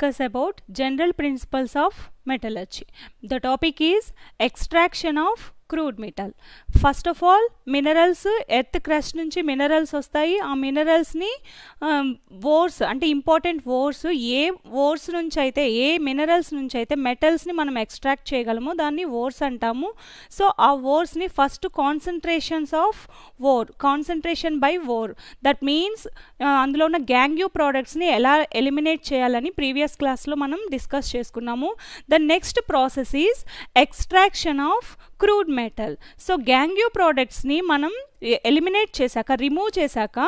discuss about general principles of metallurgy. The topic is extraction of crude metal. First of all, minerals, earth crust నుంచి minerals వస్తాయి. ఆ మినరల్స్ని ఓర్స్ అంటే important ఓర్స్, ఏ ఓర్స్ నుంచి అయితే, ఏ minerals నుంచి అయితే మెటల్స్ని మనం ఎక్స్ట్రాక్ట్ చేయగలమో దాన్ని ఓర్స్ అంటాము. సో ఆ ఓర్స్ని first concentrations of ore, concentration by ore, that means అందులో ఉన్న గ్యాంగ్యూ ప్రోడక్ట్స్ని ఎలా ఎలిమినేట్ చేయాలని ప్రీవియస్ క్లాస్లో మనం డిస్కస్ చేసుకున్నాము. The next process is extraction of crude metal. So gangue ప్రోడక్ట్స్ని మనం ఎలిమినేట్ చేశాక, రిమూవ్ చేశాక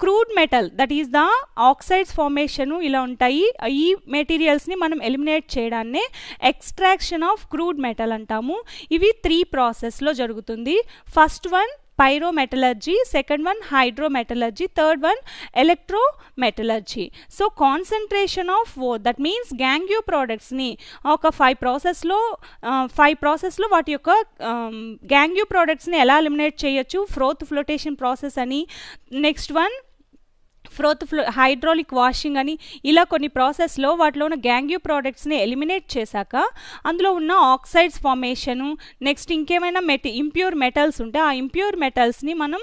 crude metal, that is the oxides formation ఇలా ఉంటాయి. ఈ మెటీరియల్స్ని మనం ఎలిమినేట్ చేయడాన్నే ఎక్స్ట్రాక్షన్ ఆఫ్ క్రూడ్ మెటల్ అంటాము. ఇవి 3 ప్రాసెస్లో జరుగుతుంది. First one pyrometallurgy, second one hydrometallurgy, third one electrometallurgy. So concentration of ore, that means gangue products ni oka 5 process lo వాటి యొక్క gangue products ni ఎలా eliminate చేయొచ్చు, froth flotation process అని, next one hydraulic washing అని, ఇలా కొన్ని ప్రాసెస్లో వాటిలో ఉన్న గ్యాంగ్యూ ప్రోడక్ట్స్ని ఎలిమినేట్ చేశాక అందులో ఉన్న ఆక్సైడ్స్ ఫార్మేషను, నెక్స్ట్ ఇంకేమైనా ఇంప్యూర్ మెటల్స్ ఉంటే ఆ ఇంప్యూర్ మెటల్స్ని మనం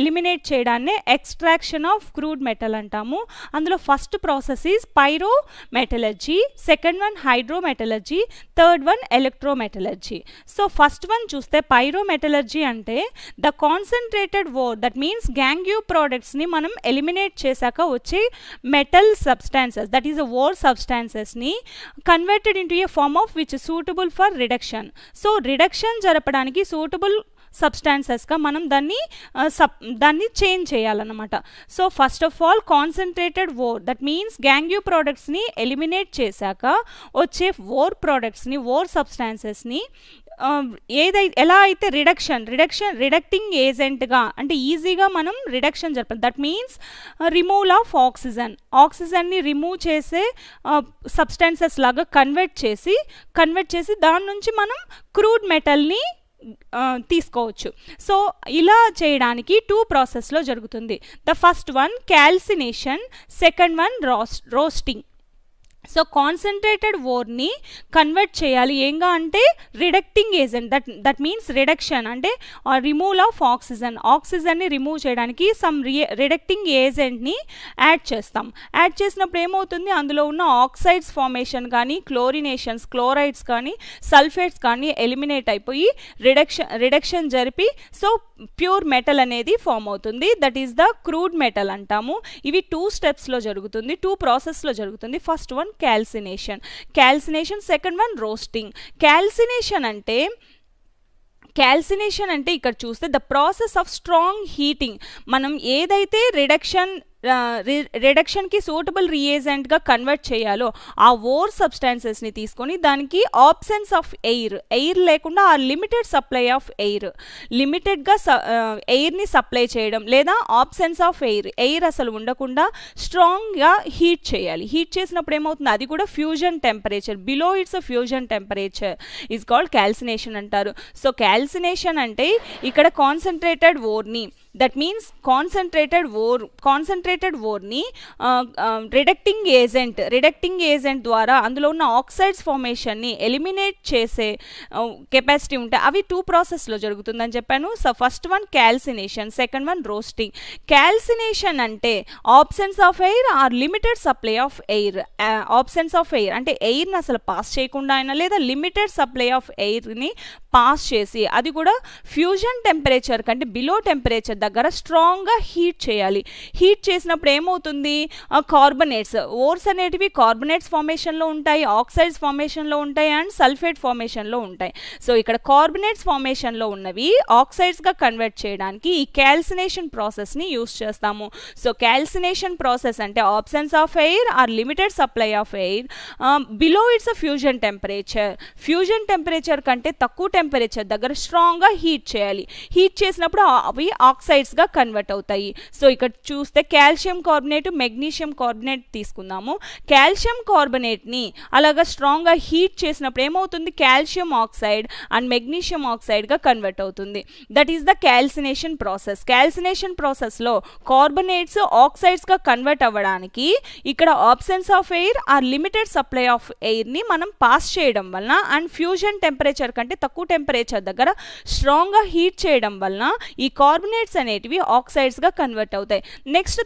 ఎలిమినేట్ చేయడాన్నే ఎక్స్ట్రాక్షన్ ఆఫ్ క్రూడ్ మెటల్ అంటాము. అందులో first process is pyrometallurgy, second one hydrometallurgy, third one electrometallurgy. So first one చూస్తే పైరోమెటలర్జీ అంటే the concentrated ore, that means gangue ప్రోడక్ట్స్ని మనం ఎలిమినేట్ చేశాక వచ్చే metal substances, that is ore సబ్స్టాన్సెస్ని converted into a form of which suitable for reduction. So reduction జరపడానికి suitable సబ్స్టాన్సెస్గా మనం దాన్ని చేంజ్ చేయాలన్నమాట. So first of all concentrated ore, that means gangue ప్రోడక్ట్స్ని ఎలిమినేట్ చేశాక వచ్చే ఓర్ ప్రోడక్ట్స్ని, ఓర్ సబ్స్టాన్సెస్ని ఎలా అయితే రిడక్టింగ్ ఏజెంట్గా అంటే ఈజీగా మనం రిడక్షన్ జరపాలి. దట్ మీన్స్ రిమూవల్ ఆఫ్ ఆక్సిజన్ని రిమూవ్ చేసే సబ్స్టాన్సెస్ లాగా కన్వర్ట్ చేసి దాని నుంచి మనం క్రూడ్ మెటల్ని తీసుకోవచ్చు. సో ఇలా చేయడానికి 2 ప్రాసెస్లో జరుగుతుంది. The first one calcination, second one roasting. So concentrated ఓర్ని కన్వర్ట్ చేయాలి ఏంగా అంటే రిడక్టింగ్ ఏజెంట్, దట్ మీన్స్ రిడక్షన్ అంటే రిమూవల్ ఆఫ్ ఆక్సిజన్ని రిమూవ్ చేయడానికి సమ్ రిడక్టింగ్ ఏజెంట్ని యాడ్ చేస్తాం. యాడ్ చేసినప్పుడు ఏమవుతుంది, అందులో ఉన్న ఆక్సైడ్స్ ఫార్మేషన్ కానీ, క్లోరైడ్స్ కానీ, సల్ఫేట్స్ కానీ ఎలిమినేట్ అయిపోయి రిడక్షన్ జరిపి సో ప్యూర్ మెటల్ అనేది ఫామ్ అవుతుంది. That is the crude metal అంటాము. ఇవి 2 స్టెప్స్లో జరుగుతుంది, 2 ప్రాసెస్లో జరుగుతుంది. First one calcination, second one roasting. Calcination అంటే ఇక్కడ చూస్తే the process of strong heating. మనం ఏదైతే రిడక్షన్కి సూటబుల్ రియేజెంట్గా కన్వర్ట్ చేయాలో ఆ ఓర్ సబ్స్టాన్సెస్ని తీసుకొని దానికి ఆబ్సెన్స్ ఆఫ్ ఎయిర్ లేకుండా ఆ లిమిటెడ్ సప్లై ఆఫ్ లిమిటెడ్గా ఎయిర్ని సప్లై చేయడం, లేదా ఆబ్సెన్స్ ఆఫ్ ఎయిర్ అసలు ఉండకుండా స్ట్రాంగ్గా హీట్ చేయాలి. హీట్ చేసినప్పుడు ఏమవుతుంది, అది కూడా fusion temperature, below it's ocean temperature is called calcination అంటారు. సో క్యాల్సినేషన్ అంటే ఇక్కడ కాన్సన్ట్రేటెడ్ ఓర్ని, దట్ మీన్స్ కాన్సన్ట్రేటెడ్ ఓర్ని రిడక్టింగ్ ఏజెంట్ ద్వారా అందులో ఉన్న ఆక్సైడ్స్ ఫార్మేషన్ని ఎలిమినేట్ చేసే కెపాసిటీ ఉంటే అవి 2 ప్రాసెస్లో జరుగుతుందని చెప్పాను. So first one calcination, second one roasting. Calcination అంటే absence of air or limited supply of air. Absence of air అంటే ఎయిర్ని అసలు పాస్ చేయకుండా అయినా, లేదా లిమిటెడ్ సప్లై ఆఫ్ ఎయిర్ని పాస్ చేసి అది కూడా ఫ్యూజన్ టెంపరేచర్ కంటే బిలో టెంపరేచర్ దగ్గర స్ట్రాంగ్గా హీట్ చేయాలి. హీట్ చేసినప్పుడు ఏమవుతుంది, కార్బనేట్స్, ఓర్స్ అనేటివి కార్బనేట్స్ ఫార్మేషన్లో ఉంటాయి, ఆక్సైడ్స్ ఫార్మేషన్లో ఉంటాయి అండ్ సల్ఫేట్ ఫార్మేషన్లో ఉంటాయి. సో ఇక్కడ కార్బనేట్స్ ఫార్మేషన్లో ఉన్నవి ఆక్సైడ్స్గా కన్వర్ట్ చేయడానికి ఈ క్యాల్సినేషన్ ప్రాసెస్ని యూస్ చేస్తాము. సో క్యాల్సినేషన్ ప్రాసెస్ అంటే absence of air or limited supply of air below its fusion temperature కంటే తక్కువ టెంపరేచర్ దగ్గర స్ట్రాంగ్గా హీట్ చేయాలి. హీట్ చేసినప్పుడు అవి ఆక్సైడ్ ఆక్సైడ్స్గా కన్వర్ట్ అవుతాయి. సో ఇక్కడ చూస్తే కాల్షియం కార్బోనేట్, మెగ్నీషియం కార్బోనేట్ తీసుకుందాము. కాల్షియం కార్బోనేట్ని అలాగా స్ట్రాంగ్గా హీట్ చేసినప్పుడు ఏమవుతుంది, కాల్షియం ఆక్సైడ్ అండ్ మెగ్నీషియం ఆక్సైడ్గా కన్వర్ట్ అవుతుంది. That is the calcination process. Calcination ప్రాసెస్లో కార్బోనేట్స్ ఆక్సైడ్స్గా కన్వర్ట్ అవ్వడానికి ఇక్కడ absence of air or limited supply of ఎయిర్ని మనం పాస్ చేయడం వలన అండ్ ఫ్యూజన్ టెంపరేచర్ కంటే తక్కువ టెంపరేచర్ దగ్గర స్ట్రాంగ్గా హీట్ చేయడం వలన ఈ కార్బోనేట్స్ అనేటివి ఆక్సైడ్స్గా కన్వర్ట్ అవుతాయి. నెక్స్ట్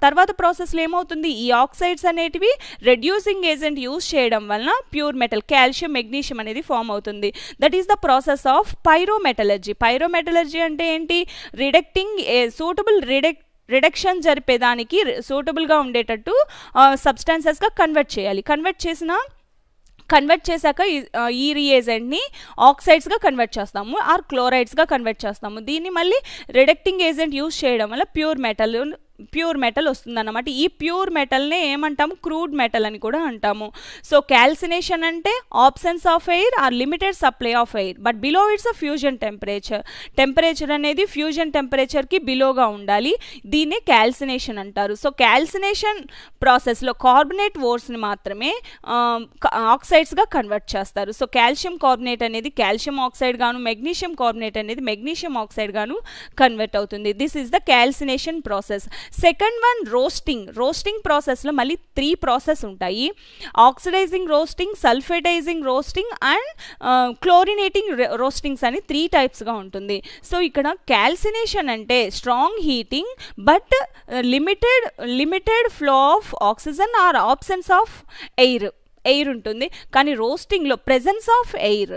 తర్వాత ప్రాసెస్లో ఏమవుతుంది, ఈ ఆక్సైడ్స్ అనేటివి రెడ్యూసింగ్ ఏజెంట్ యూజ్ చేయడం వలన ప్యూర్ మెటల్ కాల్షియం మెగ్నీషియం అనేది ఫామ్ అవుతుంది. That is the process of pyrometallurgy. Pyrometallurgy అంటే ఏంటి, రిడక్టింగ్ సూటబుల్ రిడక్షన్ జరిపేదానికి సూటబుల్గా ఉండేటట్టు సబ్స్టాన్సెస్గా కన్వర్ట్ చేయాలి. కన్వర్ట్ చేశాక ఈ రీఏజెంట్ని ఆక్సైడ్స్గా కన్వర్ట్ చేస్తాము ఆర్ క్లోరైడ్స్గా కన్వర్ట్ చేస్తాము. దీన్ని మళ్ళీ రిడక్టింగ్ ఏజెంట్ యూజ్ చేయడం వల్ల ప్యూర్ మెటల్ వస్తుందన్నమాట. ఈ ప్యూర్ మెటల్నే ఏమంటాము, క్రూడ్ మెటల్ అని కూడా అంటాము. సో క్యాల్సినేషన్ అంటే absence of air or limited supply of air but below its a fusion temperature అనేది ఫ్యూజన్ టెంపరేచర్కి బిలోగా ఉండాలి. దీన్నే క్యాల్సినేషన్ అంటారు. సో క్యాల్సినేషన్ ప్రాసెస్లో కార్బోనేట్ ఓర్స్ని మాత్రమే ఆక్సైడ్స్గా కన్వర్ట్ చేస్తారు. సో కాల్షియం కార్బోనేట్ అనేది కాల్షియం ఆక్సైడ్ గాను, మెగ్నీషియం కార్బోనేట్ అనేది మెగ్నీషియం ఆక్సైడ్ గాను కన్వర్ట్ అవుతుంది. This is the calcination process. Second one roasting ప్రాసెస్లో మళ్ళీ 3 ప్రాసెస్ ఉంటాయి. Oxidising roasting, sulphatising roasting and chlorinating roastings అని 3 టైప్స్గా ఉంటుంది. సో ఇక్కడ క్యాల్సినేషన్ అంటే strong heating but limited flow of oxygen or absence of air ఉంటుంది. కానీ రోస్టింగ్లో presence of air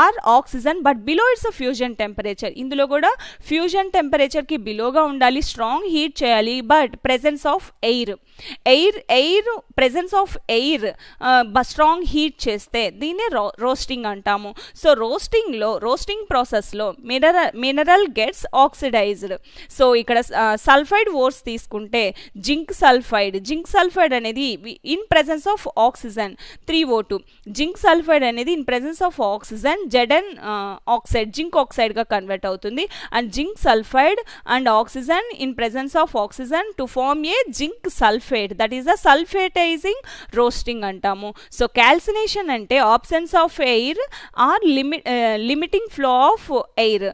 or oxygen but below its fusion temperature. ఇందులో కూడా ఫ్యూజన్ టెంపరేచర్కి బిలోగా ఉండాలి, స్ట్రాంగ్ హీట్ చేయాలి but presence of air presence of air strong heat చేస్తే దీన్నే రోస్టింగ్ అంటాము. సో రోస్టింగ్ ప్రాసెస్లో మినరల్ గెట్స్ ఆక్సిడైజ్డ్. సో ఇక్కడ సల్ఫైడ్ ఓర్స్ తీసుకుంటే జింక్ సల్ఫైడ్ అనేది in presence of oxygen 3O2. Zinc sulphide అనేది in presence of oxygen Zn oxide zinc ఆక్సైడ్గా convert అవుతుంది. And zinc sulphide and oxygen in presence of oxygen to form a zinc sulphate. That is the sulphatising roasting అంటాము. So calcination అంటే absence of air or limiting flow of air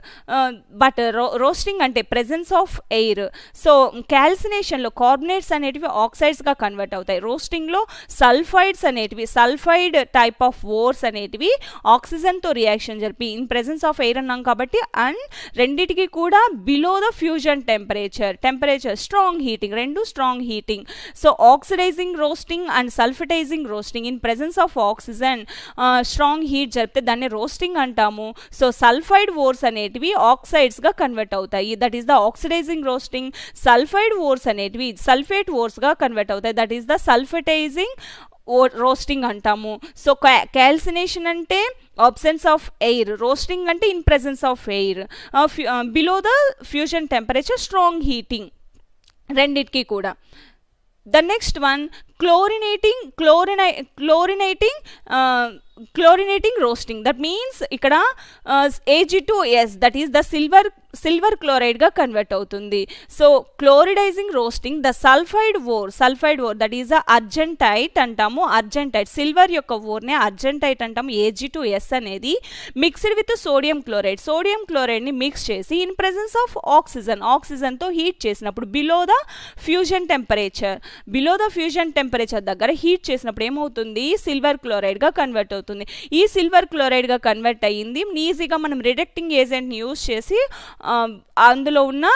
but roasting అంటే presence of air. So క్యాల్సినేషన్లో carbonates అనేటివి ఆక్సైడ్స్గా convert అవుతాయి. రోస్టింగ్లో sulphides అనేటివి sulphide type of ఓర్స్ అనేటివి ఆక్సిజన్తో రియాక్షన్ జరిపి ఇన్ ప్రెజెన్స్ ఆఫ్ ఎయిర్ అన్నాం కాబట్టి అండ్ రెండిటికి కూడా below the fusion temperature strong heating. So oxidising roasting and sulphatising roasting in presence of oxygen strong heat జరిపితే దాన్ని రోస్టింగ్ అంటాము. సో సల్ఫైడ్ ఓర్స్ అనేటివి ఆక్సైడ్స్గా కన్వర్ట్ అవుతాయి. That is the oxidising roasting. Sulphide ores అనేటివి sulphate ఓర్స్గా convert అవుతాయి. That is the sulphatising roasting అంటాము. సో క్యాల్సినేషన్ అంటే ఆబ్సెన్స్ ఆఫ్ ఎయిర్, రోస్టింగ్ అంటే in presence of air, below the fusion temperature strong heating రెండిటికి కూడా. The next one chlorinating roasting. That means ikkada Ag2S, that is the silver chloride ga convert avutundi. So chloridizing roasting the sulfide ore that is a argentite antamu. Argentite silver yokka ore ne argentite antamu. Ag2S anedi mixed with sodium chloride ni mix chesi in presence of oxygen tho heat chesinappudu below the fusion temperature daggara heat chesinappudu em avutundi silver chloride ga convert avutundi. ఈ silver chloride గా convert అయ్యింది ఈజీగా మనం రిడక్టింగ్ agent ని use చేసి అందులో ఉన్న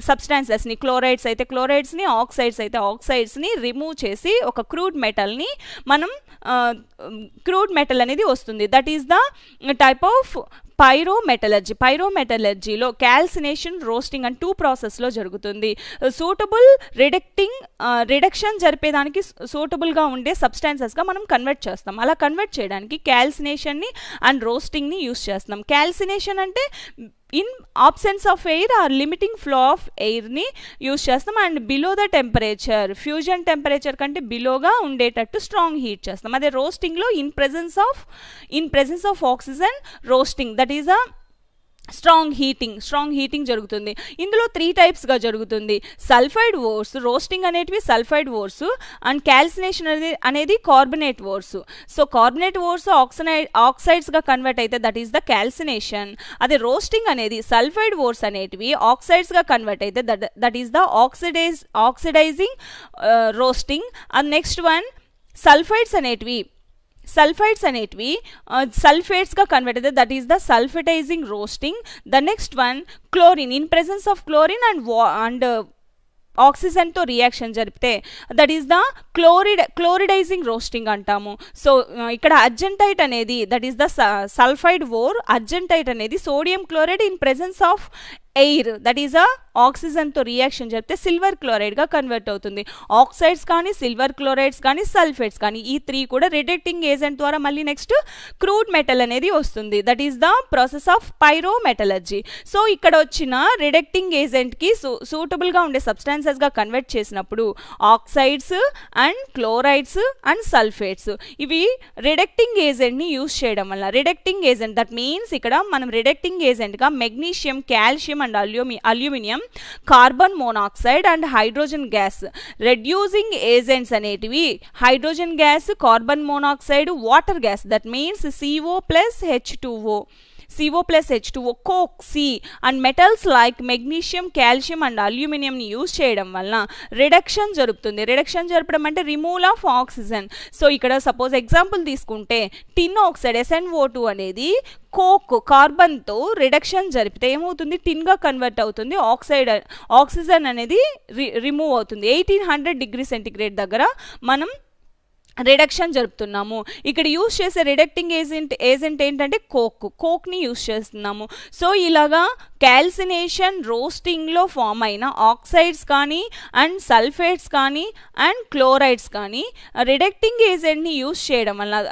substances ని క్లోరైడ్స్ అయితే క్లోరైడ్స్ ని ఆక్సైడ్స్ అయితే ఆక్సైడ్స్ ని రిమూవ్ చేసి ఒక క్రూడ్ మెటల్ ని మనం క్రూడ్ మెటల్ అనేది వస్తుంది. That is the type of పైరోమెటలర్జీలో క్యాల్సినేషన్ రోస్టింగ్ అండ్ 2 ప్రాసెస్లో జరుగుతుంది. సూటబుల్ రిడక్షన్ జరిపేదానికి సూటబుల్గా ఉండే సబ్స్టాన్సెస్గా మనం కన్వర్ట్ చేస్తాం. అలా కన్వర్ట్ చేయడానికి క్యాల్సినేషన్ని అండ్ రోస్టింగ్ని యూస్ చేస్తాం. క్యాల్సినేషన్ అంటే in absence of air or limiting flow of ఎయిర్ని యూజ్ చేస్తాం. And below the temperature fusion temperature కంటే బిలోగా ఉండేటట్టు స్ట్రాంగ్ హీట్ చేస్తాం. అదే రోస్టింగ్లో in presence of oxygen roasting, that is strong heating జరుగుతుంది. ఇందులో 3 టైప్స్గా జరుగుతుంది. సల్ఫైడ్ ఓర్స్, రోస్టింగ్ అనేటివి సల్ఫైడ్ ఓర్స్, అండ్ క్యాల్సినేషన్ అనేది carbonate ores. So carbonate ores ఆక్సైడ్స్గా కన్వర్ట్ అయితే దట్ ఈస్ ద క్యాల్సినేషన్. అదే రోస్టింగ్ అనేది సల్ఫైడ్ ఓర్స్ అనేటివి ఆక్సైడ్స్గా కన్వర్ట్ అయితే that is the oxidising roasting. And next one sulphides అనేటివి సల్ఫేట్స్గా కన్వర్ట్ అయితే that is the sulphatising roasting. The next one chlorine, in presence of chlorine and ఆక్సిజన్తో reaction జరిపితే that is the chloridising roasting అంటాము. So ఇక్కడ argentite అనేది that is the sulphide ore. Argentite అనేది sodium chloride in presence of air that is a ఆక్సిజన్తో reaction జరిపితే silver క్లోరైడ్గా convert అవుతుంది. Oxides కానీ, సిల్వర్ క్లోరైడ్స్ కానీ, సల్ఫేట్స్ కానీ ఈ 3 కూడా రిడక్టింగ్ ఏజెంట్ ద్వారా మళ్ళీ నెక్స్ట్ క్రూడ్ మెటల్ అనేది వస్తుంది. That is the process of pyrometallurgy. So ఇక్కడ వచ్చిన రిడక్టింగ్ ఏజెంట్కి సూటబుల్గా ఉండే సబ్స్టాన్సెస్గా కన్వర్ట్ చేసినప్పుడు oxides and chlorides and sulphates ఇవి రిడక్టింగ్ ఏజెంట్ని యూజ్ చేయడం వల్ల రిడక్టింగ్ ఏజెంట్ దట్ మీన్స్ ఇక్కడ మనం రిడక్టింగ్ ఏజెంట్గా magnesium, calcium and aluminium, carbon monoxide and hydrogen gas. Reducing agents అనేటివి hydrogen gas, carbon monoxide, water gas that means CO plus H2O, coke, C and metals like magnesium, calcium and aluminum ని use చేయడం వలన reduction జరుగుతుంది. Reduction జరపడం అంటే removal of oxygen. So ఇక్కడ suppose example తీసుకుంటే టిన్ oxide SnO2 అనేది కార్బన్తో reduction జరిపితే ఏమవుతుంది, టిన్గా కన్వర్ట్ అవుతుంది. ఆక్సిజన్ అనేది రిమూవ్ అవుతుంది. 1800 డిగ్రీ సెంటిగ్రేడ్ దగ్గర మనం రిడక్షన్ జరుపుతున్నాము. ఇక్కడ యూజ్ చేసే రిడక్టింగ్ ఏజెంట్ ఏంటంటే కోక్ని యూజ్ చేస్తున్నాము. సో ఇలాగా క్యాల్సినేషన్ రోస్టింగ్లో ఫామ్ అయిన ఆక్సైడ్స్ కానీ అండ్ సల్ఫేట్స్ కానీ అండ్ క్లోరైడ్స్ కానీ రిడక్టింగ్ ఏజెంట్ని యూజ్ చేయడం వల్ల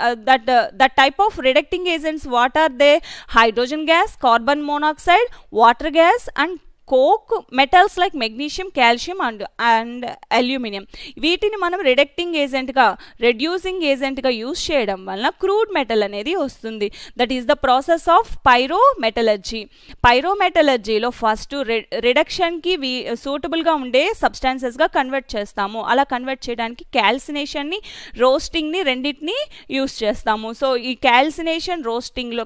that type of reducting agents what are they? Hydrogen gas, carbon monoxide, water gas and coke, metals like magnesium, calcium and aluminium. వీటిని మనం రిడక్టింగ్ ఏజెంట్గా, రెడ్యూసింగ్ ఏజెంట్గా యూజ్ చేయడం వలన క్రూడ్ మెటల్ అనేది వస్తుంది. That is the process of pyrometallurgy. పైరోమెటలర్జీలో first రిడక్షన్కి సూటబుల్గా ఉండే సబ్స్టాన్సెస్గా కన్వర్ట్ చేస్తాము. అలా కన్వర్ట్ చేయడానికి క్యాల్సినేషన్ని, రోస్టింగ్ని రెండింటిని యూజ్ చేస్తాము. సో ఈ రోస్టింగ్లో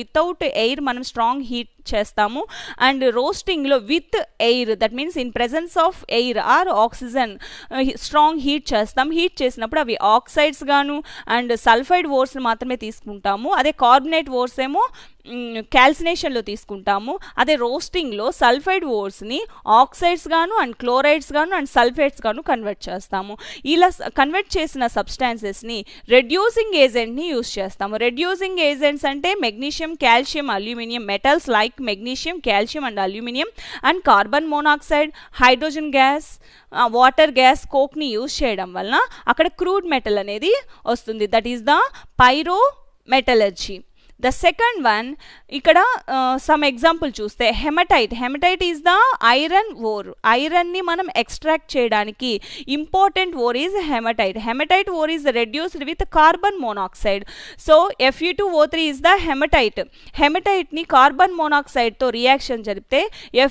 వితౌట్ ఎయిర్ మనం స్ట్రాంగ్ హీట్ చేస్తాము అండ్ రోస్టింగ్లో with air that means in presence of air or oxygen strong heat చేస్తాం. హీట్ చేసినప్పుడు అవి ఆక్సైడ్స్ గాను అండ్ సల్ఫైడ్ ఓర్స్ని మాత్రమే తీసుకుంటాము. అదే కార్బనేట్ ఓర్స్ ఏమో క్యాల్సినేషన్లో తీసుకుంటాము. అదే రోస్టింగ్లో సల్ఫైడ్ ఓర్స్ని ఆక్సైడ్స్ గాను అండ్ క్లోరైడ్స్ గాను అండ్ సల్ఫేట్స్ గాను కన్వర్ట్ చేస్తాము. ఇలా కన్వర్ట్ చేసిన సబ్స్టాన్సెస్ని రెడ్యూసింగ్ ఏజెంట్ని యూజ్ చేస్తాము. రెడ్యూసింగ్ ఏజెంట్స్ అంటే magnesium, calcium, aluminium, metals like magnesium, calcium and aluminium and carbon monoxide, hydrogen gas, water gas, కోక్ని యూజ్ చేయడం వలన అక్కడ క్రూడ్ మెటల్ అనేది వస్తుంది. That is the pyrometallurgy. The second one ఇక్కడ సమ్ ఎగ్జాంపుల్ చూస్తే hematite is the iron ore. ఐరన్ని మనం extract చేయడానికి important ore is hematite ore is reduced with carbon monoxide. So Fe2O3 is the హెమటైట్ని carbon మోనాక్సైడ్తో reaction జరిపితే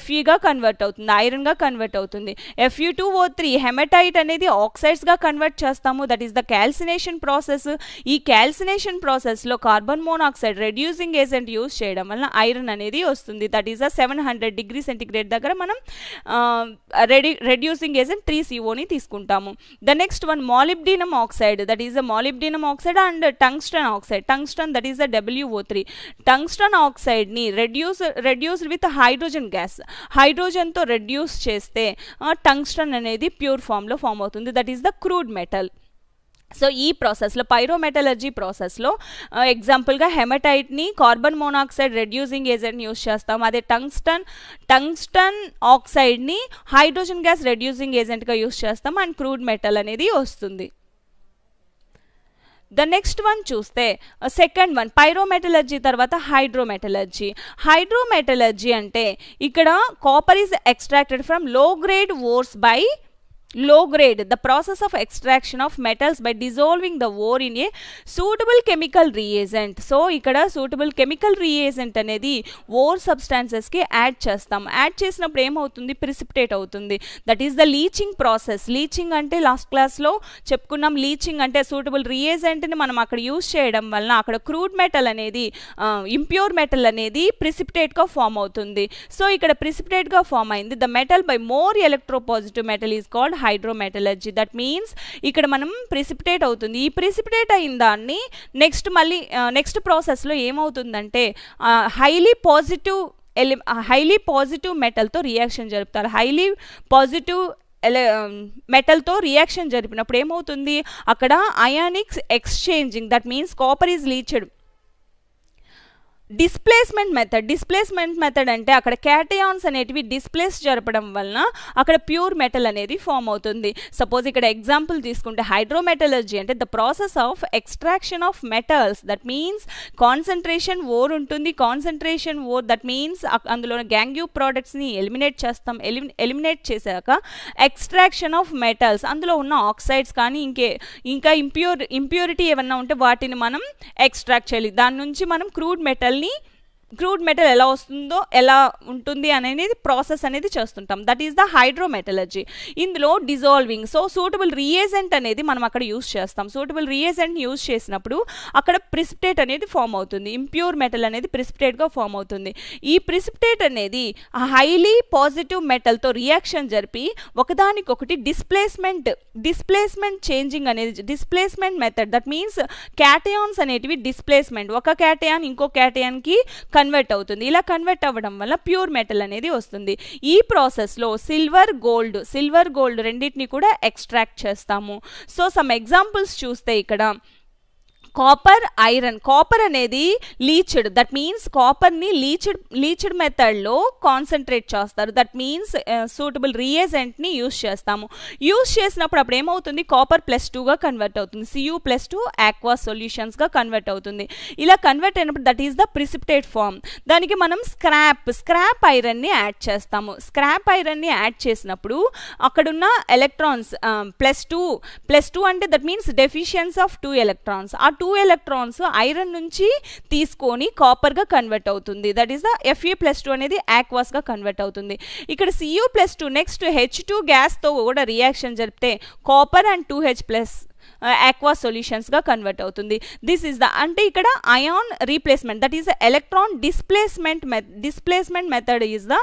Fe convert అవుతుంది, ఐరన్గా convert అవుతుంది. Fe2O3 హెమటైట్ అనేది ఆక్సైడ్స్గా కన్వర్ట్ చేస్తాము. That is the calcination process. ఈ క్యాల్సినేషన్ ప్రాసెస్లో carbon monoxide reducing agent use చేయడం వల్ల ఐరన్ అనేది వస్తుంది. దట్ ఈస్ 700 డిగ్రీ సెంటిగ్రేడ్ దగ్గర మనం రెడ్యూసింగ్ ఏజెంట్ 3CO తీసుకుంటాము. The next one molybdenum oxide. That is molybdenum oxide and tungsten oxide. That is WO3. Tungsten ఆక్సైడ్ని రెడ్యూస్డ్ విత్ హైడ్రోజన్ గ్యాస్. హైడ్రోజన్తో reduce చేస్తే టంగ్స్టన్ అనేది ప్యూర్ ఫామ్లో ఫామ్ అవుతుంది. That is the crude metal. So ఈ ప్రాసెస్లో pyrometallurgy ప్రాసెస్లో ఎగ్జాంపుల్గా హెమటైట్ని కార్బన్ మోనాక్సైడ్ రెడ్యూసింగ్ ఏజెంట్ని యూజ్ చేస్తాం. అదే టంగ్స్టన్ ఆక్సైడ్ని హైడ్రోజన్ గ్యాస్ రెడ్యూసింగ్ ఏజెంట్గా యూజ్ చేస్తాం అండ్ క్రూడ్ మెటల్ అనేది వస్తుంది. ద నెక్స్ట్ వన్ చూస్తే సెకండ్ వన్ పైరోమెటలర్జీ తర్వాత హైడ్రోమెటలర్జీ అంటే ఇక్కడ కాపర్ ఈజ్ ఎక్స్ట్రాక్టెడ్ ఫ్రమ్ లో grade ఓర్స్ by low grade, the process of extraction of metals by dissolving the ore in a suitable chemical reagent. So ఇక్కడ suitable chemical reagent అనేది ore substances కి add చేస్తాం. Add చేసినప్పుడు ఏమవుతుంది, precipitate అవుతుంది. That is the leaching process. Leaching అంటే last క్లాస్లో చెప్పుకున్నాం. లీచింగ్ అంటే సూటబుల్ రియేజెంట్ని మనం అక్కడ యూజ్ చేయడం వలన అక్కడ క్రూడ్ మెటల్ అనేది ఇంప్యూర్ మెటల్ అనేది ప్రిసిపిటేట్గా ఫామ్ అవుతుంది. సో ఇక్కడ ప్రిసిపిటేట్గా ఫామ్ అయింది. The metal by more electropositive metal is called hydrometallurgy. That means ఇక్కడ మనం ప్రిసిపిటేట్ అవుతుంది. ఈ ప్రిసిపిటేట్ అయిన దాన్ని నెక్స్ట్ ప్రాసెస్లో ఏమవుతుందంటే హైలీ పాజిటివ్ మెటల్తో రియాక్షన్ జరుపుతారు. హైలీ పాజిటివ్ మెటల్తో రియాక్షన్ జరిపినప్పుడు ఏమవుతుంది, అక్కడ ionics exchanging, that means copper is leached. Displacement method అంటే అక్కడ క్యాటయాన్స్ అనేటివి డిస్ప్లేస్ జరపడం వలన అక్కడ ప్యూర్ మెటల్ అనేది ఫామ్ అవుతుంది. సపోజ్ ఇక్కడ ఎగ్జాంపుల్ తీసుకుంటే హైడ్రోమెటలర్జీ అంటే the process of extraction of metals. That means concentration ore ఉంటుంది. కాన్సన్ట్రేషన్ ఓర్ దట్ మీన్స్ అందులో గ్యాంగ్యూ ప్రోడక్ట్స్ని ఎలిమినేట్ చేస్తాం. ఎలిమినేట్ చేశాక ఎక్స్ట్రాక్షన్ ఆఫ్ మెటల్స్, అందులో ఉన్న ఆక్సైడ్స్ కానీ ఇంకా ఇంప్యూరిటీ ఏమన్నా ఉంటే వాటిని మనం ఎక్స్ట్రాక్ట్ చేయాలి. దాని నుంచి మనం క్రూడ్ మెటల్ ఎలా వస్తుందో ఎలా ఉంటుంది అనేది ప్రాసెస్ అనేది చేస్తుంటాం. That is the hydrometallurgy. ఇందులో డిజాల్వింగ్, సో సూటబుల్ రియేజెంట్ అనేది మనం అక్కడ యూజ్ చేస్తాం. సూటబుల్ రియేజెంట్ యూజ్ చేసినప్పుడు అక్కడ ప్రిసిపిటేట్ అనేది ఫామ్ అవుతుంది. ఇంప్యూర్ మెటల్ అనేది ప్రిసిపిటేట్గా ఫామ్ అవుతుంది. ఈ ప్రిసిపిటేట్ అనేది హైలీ పాజిటివ్ మెటల్తో రియాక్షన్ జరిపి ఒకదానికొకటి డిస్ప్లేస్మెంట్ చేంజింగ్ అనేది displacement method. That means cations అనేటివి డిస్ప్లేస్మెంట్, ఒక క్యాటయాన్ ఇంకో క్యాటయాన్కి కన్వర్ట్ అవుతుంది. ఇలా కన్వర్ట్ అవ్వడం వల్ల ప్యూర్ మెటల్ అనేది వస్తుంది. ఈ ప్రాసెస్లో సిల్వర్ గోల్డ్ రెండింటిని కూడా ఎక్స్ట్రాక్ట్ చేస్తాము. సో సమ్ ఎగ్జాంపుల్స్ చూస్తే ఇక్కడ కాపర్ అనేది లీచ్డ్, దట్ మీన్స్ కాపర్ని లీచ్డ్ మెథడ్లో కాన్సన్ట్రేట్ చేస్తారు. దట్ మీన్స్ సూటబుల్ రియేజెంట్ని యూజ్ చేస్తాము. యూజ్ చేసినప్పుడు అప్పుడు ఏమవుతుంది, కాపర్ +2గా కన్వర్ట్ అవుతుంది. Cu+2 ఆక్వా సొల్యూషన్స్గా కన్వర్ట్ అవుతుంది. ఇలా కన్వర్ట్ అయినప్పుడు that is the precipitate form. దానికి మనం స్క్రాప్ ఐరన్ని యాడ్ చేస్తాము. స్క్రాప్ ఐరన్ని యాడ్ చేసినప్పుడు అక్కడున్న ఎలక్ట్రాన్స్ +2 అంటే that means deficiency of 2 electrons. ఆ 2 ఎలక్ట్రాన్స్ ఐరన్ నుంచి తీసుకొని కాపర్గా కన్వర్ట్ అవుతుంది. దట్ ఈస్ ద Fe+2 అనేది ఆక్వాస్గా కన్వర్ట్ అవుతుంది. ఇక్కడ Cu+2 నెక్స్ట్ H2 గ్యాస్తో కూడా రియాక్షన్ జరిపితే కాపర్ అండ్ 2H+ ఆక్వా సొల్యూషన్స్గా కన్వర్ట్ అవుతుంది. దిస్ ఈస్ ద అంటే ఇక్కడ ion replacement, that is the electron displacement method is the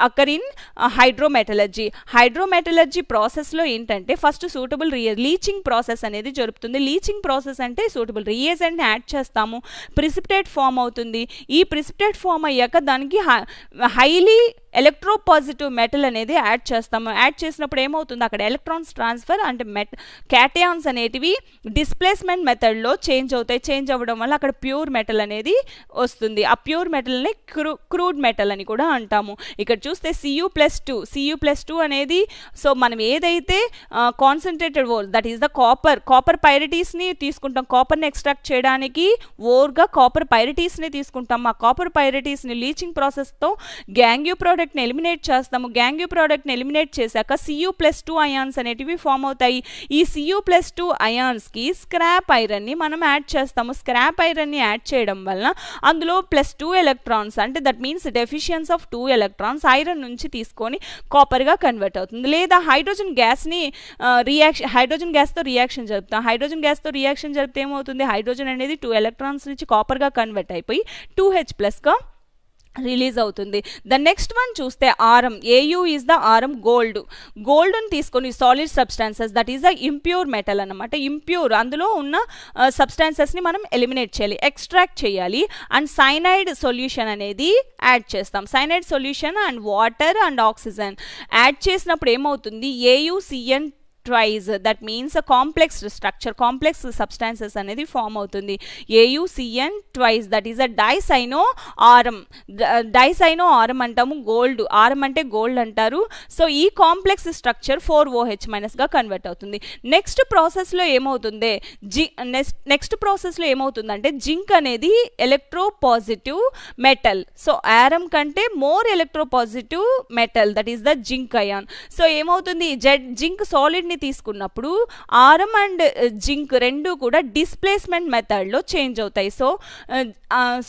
occur in hydrometallurgy ప్రాసెస్లో ఏంటంటే ఫస్ట్ సూటబుల్ లీచింగ్ ప్రాసెస్ అనేది జరుపుతుంది. లీచింగ్ ప్రాసెస్ అంటే సూటబుల్ రియేజెంట్ని యాడ్ చేస్తాము, ప్రిసిపిటేట్ ఫామ్ అవుతుంది. ఈ ప్రిసిపిటేట్ ఫామ్ అయ్యాక దానికి హైలీ ఎలక్ట్రోపాజిటివ్ మెటల్ అనేది యాడ్ చేస్తాము. యాడ్ చేసినప్పుడు ఏమవుతుంది, అక్కడ ఎలక్ట్రాన్స్ ట్రాన్స్ఫర్ అంటే క్యాటయాన్స్ అనేటివి డిస్ప్లేస్మెంట్ మెథడ్లో చేంజ్ అవుతాయి. చేంజ్ అవ్వడం వల్ల అక్కడ ప్యూర్ మెటల్ అనేది వస్తుంది. ఆ ప్యూర్ మెటల్ని క్రూడ్ మెటల్ అని కూడా అంటాము. ఇక్కడ చూస్తే Cu+2 అనేది సో మనం ఏదైతే concentrated ore that is the copper పైరిటీస్ని తీసుకుంటాం. కాపర్ని ఎక్స్ట్రాక్ట్ చేయడానికి ఓర్గా కాపర్ పైరిటీస్ని తీసుకుంటాం. ఆ కాపర్ పైరిటీస్ని లీచింగ్ ప్రాసెస్తో గ్యాంగ్యూ ప్రోడక్ట్ని ఎలిమినేట్ చేస్తాము. గ్యాంగ్యూ ప్రోడక్ట్ని ఎలిమినేట్ చేశాక Cu+2 అయాన్స్ అనేటివి ఫామ్ అవుతాయి. ఈ Cu+2 అయాన్స్కి స్క్రాప్ ఐరన్ని మనం యాడ్ చేస్తాము. స్క్రాప్ ఐరన్ని యాడ్ చేయడం వలన అందులో +2 ఎలక్ట్రాన్స్ అంటే that means deficiency of 2 electrons iron నుంచి తీసుకొని కాపర్గా కన్వర్ట్ అవుతుంది. లేదా హైడ్రోజన్ గ్యాస్తో రియాక్షన్ జరుపుతాం. హైడ్రోజన్ గ్యాస్తో రియాక్షన్ జరిపితే ఏమవుతుంది, హైడ్రోజన్ అనేది 2 ఎలక్ట్రాన్స్ నుంచి కాపర్గా కన్వర్ట్ అయిపోయి 2H+గా రిలీజ్ అవుతుంది. ద నెక్స్ట్ వన్ చూస్తే ఆరం. Au ఈజ్ ద ఆరం గోల్డ్ని తీసుకొని solid substances that is the impure metal అనమాట. ఇంప్యూర్ అందులో ఉన్న సబ్స్టాన్సెస్ని మనం ఎలిమినేట్ చేయాలి, ఎక్స్ట్రాక్ట్ చేయాలి. అండ్ సైనైడ్ సొల్యూషన్ అనేది యాడ్ చేస్తాం. Cyanide solution and water and oxygen add చేసినప్పుడు ఏమవుతుంది, AuCN twice, that means complex structure, complex substances అనేది ఫామ్ అవుతుంది. AuCN twice, that is a dicyano aurum. Dicyano aurum అంటాము, gold ఆరం అంటే gold అంటారు. So ఈ కాంప్లెక్స్ స్ట్రక్చర్ 4OH- గా convert అవుతుంది. నెక్స్ట్ ప్రాసెస్లో ఏమవుతుందంటే జింక్ అనేది ఎలక్ట్రోపాజిటివ్ మెటల్. సో ఆరం కంటే more electropositive metal, that is the zinc ion. So ఏమవుతుంది, జింక్ సాలిడ్ని తీసుకున్నప్పుడు ఆరం అండ్ జింక్ రెండు కూడా డిస్ప్లేస్మెంట్ మెథడ్లో చేంజ్ అవుతాయి.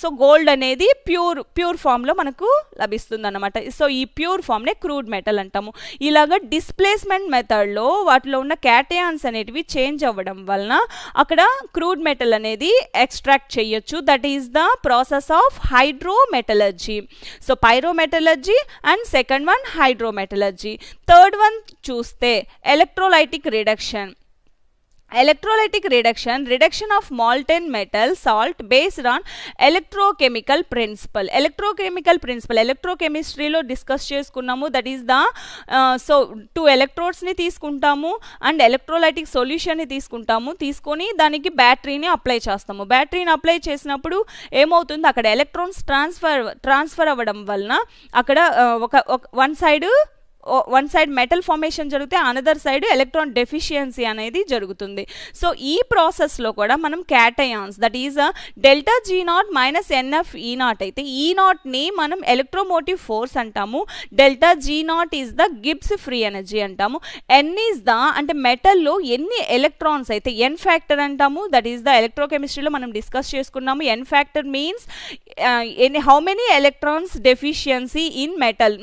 సో గోల్డ్ అనేది ప్యూర్ ఫామ్లో మనకు లభిస్తుంది అన్నమాట. సో ఈ ప్యూర్ ఫామ్నే క్రూడ్ మెటల్ అంటాము. ఇలాగ డిస్ప్లేస్మెంట్ మెథడ్లో వాటిలో ఉన్న క్యాటయాన్స్ అనేటివి చేంజ్ అవ్వడం వలన అక్కడ క్రూడ్ మెటల్ అనేది ఎక్స్ట్రాక్ట్ చేయొచ్చు. That is the process of hydrometallurgy. So pyrometallurgy and second one hydrometallurgy. Third one చూస్తే electrolytic reduction. Reduction of molten metal salt based on electrochemical principle. ఎలక్ట్రోకెమిస్ట్రీలో డిస్కస్ చేసుకున్నాము. That is the so 2 ఎలక్ట్రోడ్స్ని తీసుకుంటాము and electrolytic సొల్యూషన్ని తీసుకొని దానికి బ్యాటరీని apply చేస్తాము. బ్యాటరీని అప్లై చేసినప్పుడు ఏమవుతుంది, అక్కడ ఎలక్ట్రాన్స్ ట్రాన్స్ఫర్ అవ్వడం వలన అక్కడ వన్ సైడ్ మెటల్ ఫార్మేషన్ జరిగితే అనదర్ సైడ్ ఎలక్ట్రాన్ డెఫిషియన్సీ అనేది జరుగుతుంది. సో ఈ ప్రాసెస్లో కూడా మనం cations, that is delta G0 - NF-E0 అయితే E0ని మనం ఎలక్ట్రోమోటివ్ ఫోర్స్ అంటాము. Delta G0 is the Gibbs free energy అంటాము. N ఈజ్ ద అంటే మెటల్లో ఎన్ని ఎలక్ట్రాన్స్ అయితే N ఫ్యాక్టర్ అంటాము. దట్ ఈస్ ద ఎలక్ట్రోకెమిస్ట్రీలో మనం డిస్కస్ చేసుకున్నాము. N factor means how many electrons deficiency in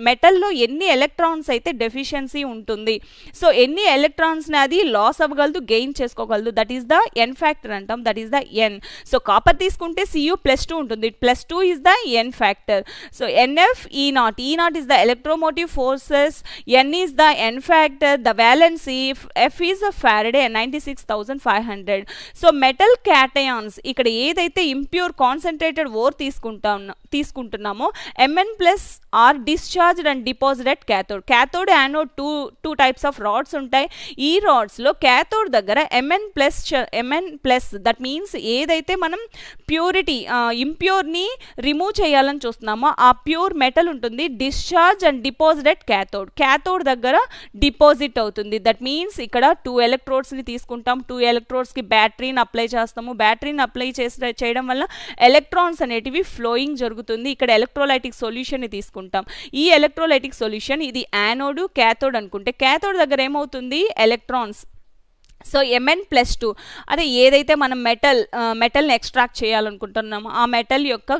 మెటల్లో ఎన్ని ఎలక్ట్రాన్స్ అయితే డెఫిషియన్సీ ఉంటుంది. సో ఎన్ని ఎలక్ట్రాన్స్ని అది లాస్ అవ్వగలదు, గెయిన్ చేసుకోగలదు. That is the N factor అంటాం. That is the N. So copper తీసుకుంటే Cu+2 ఉంటుంది. +2 is the N factor. So NF-E0 is the electromotive forces. N is the N factor. The valency F is Faraday 96,500. So metal cations ఇక్కడ ఏదైతే impure concentrated ore తీసుకుంటున్నామో Mn+ are discharged and deposit at cathode anode two types of rods ఉంటాయి. ఈ రాడ్స్లో cathode దగ్గర Mn+, that means ఏదైతే మనం purity ఇంప్యూర్ని రిమూవ్ చేయాలని చూస్తున్నామో ఆ ప్యూర్ మెటల్ ఉంటుంది. Discharge and deposit at cathode దగ్గర డిపాజిట్ అవుతుంది. దట్ మీన్స్ ఇక్కడ 2 ఎలక్ట్రోడ్స్ని తీసుకుంటాం. 2 ఎలక్ట్రోడ్స్కి బ్యాటరీని అప్లై చేస్తాము. బ్యాటరీని అప్లై చేయడం వల్ల ఎలక్ట్రాన్స్ అనేటివి ఫ్లోయింగ్ జరుగుతుంది. ఇక్కడ ఎలక్ట్రోలైటిక్ సొల్యూషన్ని తీసుకుంటాం. ఈ ఎలక్ట్రోలైటిక్ సొల్యూషన్ ఇది యానోడ్, క్యాథోడ్ అనుకుంటే క్యాథోడ్ దగ్గర ఏమవుతుంది, ఎలక్ట్రాన్స్. సో Mn+2 అదే ఏదైతే మనం మెటల్ని ఎక్స్ట్రాక్ట్ చేయాలనుకుంటున్నామో ఆ మెటల్ యొక్క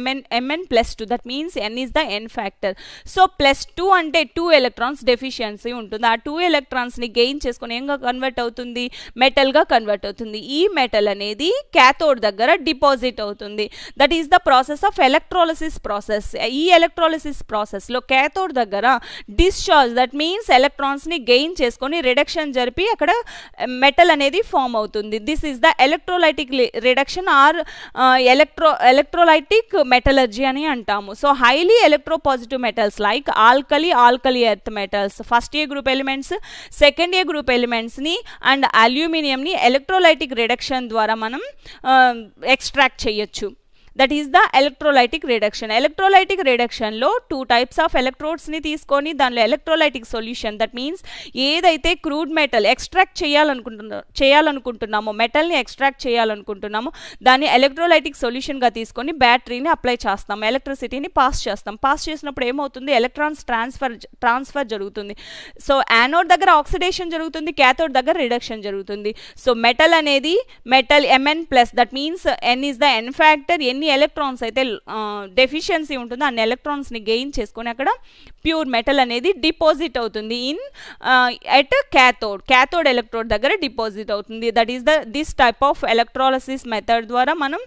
Mn+2, that means N is the N factor. So +2 అంటే 2 ఎలక్ట్రాన్స్ డెఫిషియన్సీ ఉంటుంది. ఆ 2 ఎలక్ట్రాన్స్ని గెయిన్ చేసుకొని ఏంగా కన్వర్ట్ అవుతుంది, మెటల్గా కన్వర్ట్ అవుతుంది. ఈ మెటల్ అనేది క్యాథోడ్ దగ్గర డిపాజిట్ అవుతుంది. That is the process of electrolysis process. ఈ ఎలక్ట్రోలిసిస్ ప్రాసెస్లో క్యాథోడ్ దగ్గర డిశ్చార్జ్, దట్ మీన్స్ ఎలక్ట్రాన్స్ని గెయిన్ చేసుకొని రిడక్షన్ జరిపి అక్కడ మెటల్ అనేది ఫామ్ అవుతుంది. This is the electrolytic reduction or electrolytic metallurgy అని అంటాము. So highly electropositive metals like alkali earth metals, first A group elements, second A group ఎలిమెంట్స్ని అండ్ అల్యూమినియంని ఎలక్ట్రోలైటిక్ రిడక్షన్ ద్వారా మనం ఎక్స్ట్రాక్ట్ చేయొచ్చు. దట్ ఈస్ ద ఎలక్ట్రోలైటిక్ రిడక్షన్లో 2 types of ఎలక్ట్రోడ్స్ని తీసుకొని దానిలో ఎలక్ట్రోలైటిక్ సొల్యూషన్, దట్ మీన్స్ ఏదైతే క్రూడ్ మెటల్ ఎక్స్ట్రాక్ట్ చేయాలనుకుంటున్నామో మెటల్ని ఎక్స్ట్రాక్ట్ చేయాలనుకుంటున్నామో దాన్ని ఎలక్ట్రోలైటిక్ సొల్యూషన్గా తీసుకొని బ్యాటరీని అప్లై చేస్తాం, ఎలక్ట్రిసిటీని పాస్ చేసినప్పుడు ఏమవుతుంది, ఎలక్ట్రాన్స్ ట్రాన్స్ఫర్ జరుగుతుంది. సో యానోడ్ దగ్గర ఆక్సిడేషన్ జరుగుతుంది, క్యాథోడ్ దగ్గర రిడక్షన్ జరుగుతుంది. సో మెటల్ అనేది Mn+, that means N is the N factor. ఎన్ని ఎలక్ట్రాన్స్ అయితే డెఫిషియన్సీ ఉంటుందో అన్ని ఎలక్ట్రాన్స్ని గెయిన్ చేసుకొని అక్కడ ప్యూర్ మెటల్ అనేది డిపాజిట్ అవుతుంది ఎట్ క్యాథోడ్ ఎలక్ట్రోడ్ దగ్గర డిపాజిట్ అవుతుంది. That is this type of electrolysis method ద్వారా మనం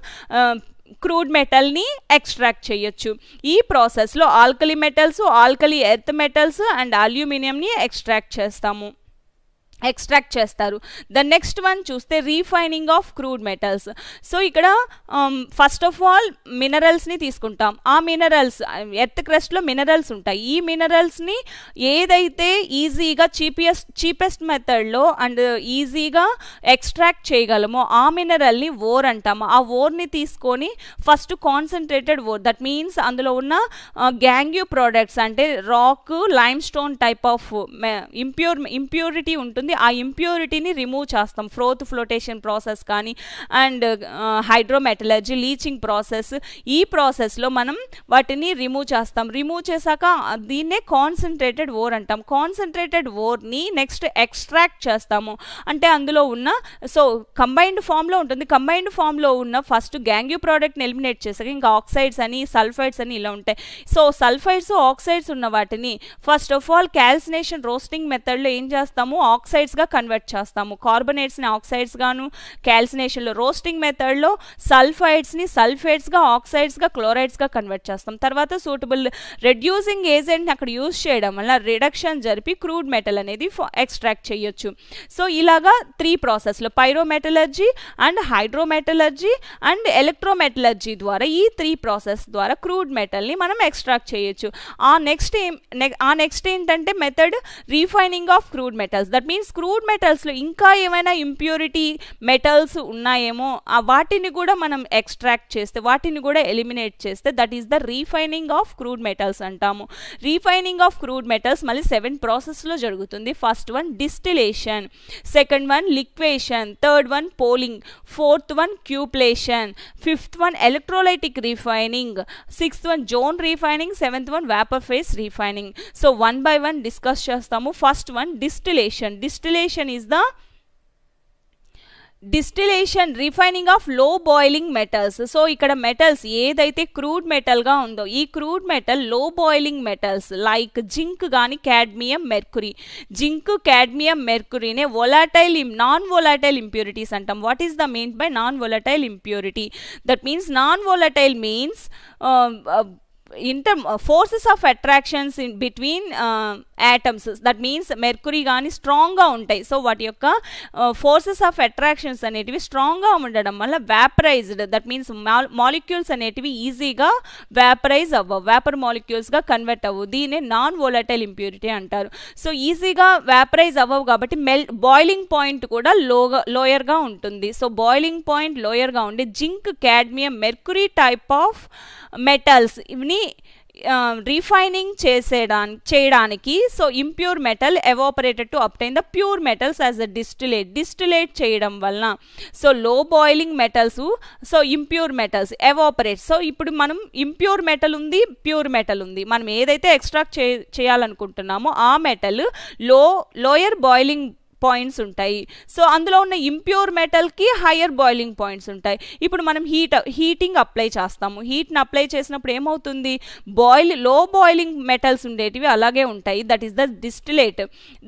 క్రూడ్ మెటల్ని ఎక్స్ట్రాక్ట్ చేయొచ్చు. ఈ ప్రాసెస్లో ఆల్కలీ ఎర్త్ మెటల్స్ అండ్ అల్యూమినియంని ఎక్స్ట్రాక్ట్ చేస్తాము. ఎక్స్ట్రాక్ట్ చేస్తారు. ద నెక్స్ట్ వన్ చూస్తే refining of crude metals. So ఇక్కడ ఫస్ట్ ఆఫ్ ఆల్ మినరల్స్ని తీసుకుంటాం. ఆ మినరల్స్ ఎర్త్ క్రస్ట్లో మినరల్స్ ఉంటాయి. ఈ మినరల్స్ని ఏదైతే ఈజీగా చీపెస్ట్ మెథడ్లో అండ్ ఈజీగా ఎక్స్ట్రాక్ట్ చేయగలమో ఆ మినరల్ని ఓర్ అంటాము. ఆ ఓర్ని తీసుకొని first concentrated ore, that means అందులో ఉన్న గ్యాంగ్యూ ప్రోడక్ట్స్ అంటే rock, limestone type of impurity ఉంటుంది. ఆ ఇంప్యూరిటీని రిమూవ్ చేస్తాం ఫ్లోటేషన్ ప్రాసెస్ కానీ అండ్ హైడ్రోమెటలర్జీ, లీచింగ్ ప్రాసెస్. ఈ ప్రాసెస్లో మనం వాటిని రిమూవ్ చేస్తాం. రిమూవ్ చేశాక దీన్నే కాన్సన్ట్రేటెడ్ ఓర్ అంటాం. కాన్సన్ట్రేటెడ్ ఓర్ని నెక్స్ట్ ఎక్స్ట్రాక్ట్ చేస్తాము. అంటే అందులో ఉన్న కంబైన్డ్ ఫామ్లో ఉంటుంది. కంబైన్డ్ ఫామ్లో ఉన్న ఫస్ట్ గ్యాంగ్యూ ప్రోడక్ట్ని ఎలిమినేట్ చేశాక ఇంకా ఆక్సైడ్స్ అని, సల్ఫైడ్స్ అని ఇలా ఉంటాయి. సల్ఫైడ్స్, ఆక్సైడ్స్ ఉన్న వాటిని first of all calcination roasting మెథడ్లో ఏం చేస్తాము, ఆక్సైడ్స్గా కన్వర్ట్ చేస్తాము. కార్బొనేట్స్ని ఆక్సైడ్స్ గాను, క్యాల్సినేషన్లో రోస్టింగ్ మెథడ్లో సల్ఫైడ్స్ని సల్ఫేట్స్గా, ఆక్సైడ్స్గా, క్లోరైడ్స్గా కన్వర్ట్ చేస్తాం. తర్వాత సూటబుల్ రెడ్యూసింగ్ ఏజెంట్ని అక్కడ యూజ్ చేయడం వల్ల రిడక్షన్ జరిపి క్రూడ్ మెటల్ అనేది ఎక్స్ట్రాక్ట్ చేయొచ్చు. సో ఇలాగా 3 ప్రాసెస్లో పైరోమెటలర్జీ అండ్ హైడ్రోమెటలర్జీ అండ్ ఎలక్ట్రోమెటలర్జీ ద్వారా ఈ 3 ప్రాసెస్ ద్వారా క్రూడ్ మెటల్ని మనం ఎక్స్ట్రాక్ట్ చేయొచ్చు. ఆ నెక్స్ట్ ఏంటంటే method refining of crude metals. That means crude మెటల్స్లో ఇంకా ఏమైనా ఇంప్యూరిటీ మెటల్స్ ఉన్నాయేమో వాటిని కూడా మనం ఎక్స్ట్రాక్ట్ చేస్తే, వాటిని కూడా ఎలిమినేట్ చేస్తే that is the refining of crude metals అంటాము. రీఫైనింగ్ ఆఫ్ క్రూడ్ మెటల్స్ మళ్ళీ 7 ప్రాసెస్లో జరుగుతుంది. First one distillation, second one liquation, third one poling, fourth one cupellation, fifth one electrolytic refining, sixth one zone refining, seventh one vapour phase refining. So 1 by 1 discuss చేస్తాము. First one distillation. Distillation is the distillation, refining of low boiling metals. So ఇక్కడ metals ఏదైతే crude మెటల్గా ఉందో ఈ crude metal low boiling metals like zinc కానీ cadmium, mercury. Zinc, cadmium, మెర్కురీనే non volatile impurities అంటాం. What is the mean by non volatile impurity? That means non volatile means forces of attractions in between atoms. That means mercury gaani strong ga untayi. So వాటి యొక్క forces of attractions అనేటివి strong గా ఉండడం వల్ల vaporized, that means molecules అనేటివి ఈజీగా vaporize అవ్వవు, vapor molecules గా కన్వర్ట్ అవ్వవు. దీనే నాన్ వోలటైల్ ఇంప్యూరిటీ అంటారు. సో ఈజీగా vaporize అవ్వవు కాబట్టి బాయిలింగ్ పాయింట్ కూడా లోయర్ గా ఉంటుంది. సో బాయిలింగ్ పాయింట్ లోయర్ గా ఉండి zinc, cadmium, mercury type of metals ఇవన్నీ రీఫైనింగ్ చేయడానికి so impure metal evaporated to obtain the pure metals as a distillate చేయడం వలన సో లో boiling metals so impure metals evaporate. So ఇప్పుడు మనం impure metal ఉంది, ప్యూర్ మెటల్ ఉంది. మనం ఏదైతే ఎక్స్ట్రాక్ట్ చేయాలనుకుంటున్నామో ఆ మెటల్ లోయర్ బాయిలింగ్ పాయింట్స్ ఉంటాయి. సో అందులో ఉన్న ఇంప్యూర్ మెటల్కి హయ్యర్ బాయిలింగ్ పాయింట్స్ ఉంటాయి. ఇప్పుడు మనం హీటింగ్ అప్లై చేస్తాము. హీట్ని అప్లై చేసినప్పుడు ఏమవుతుంది, లో బాయిలింగ్ మెటల్స్ ఉండేటివి అలాగే ఉంటాయి. That is the distillate.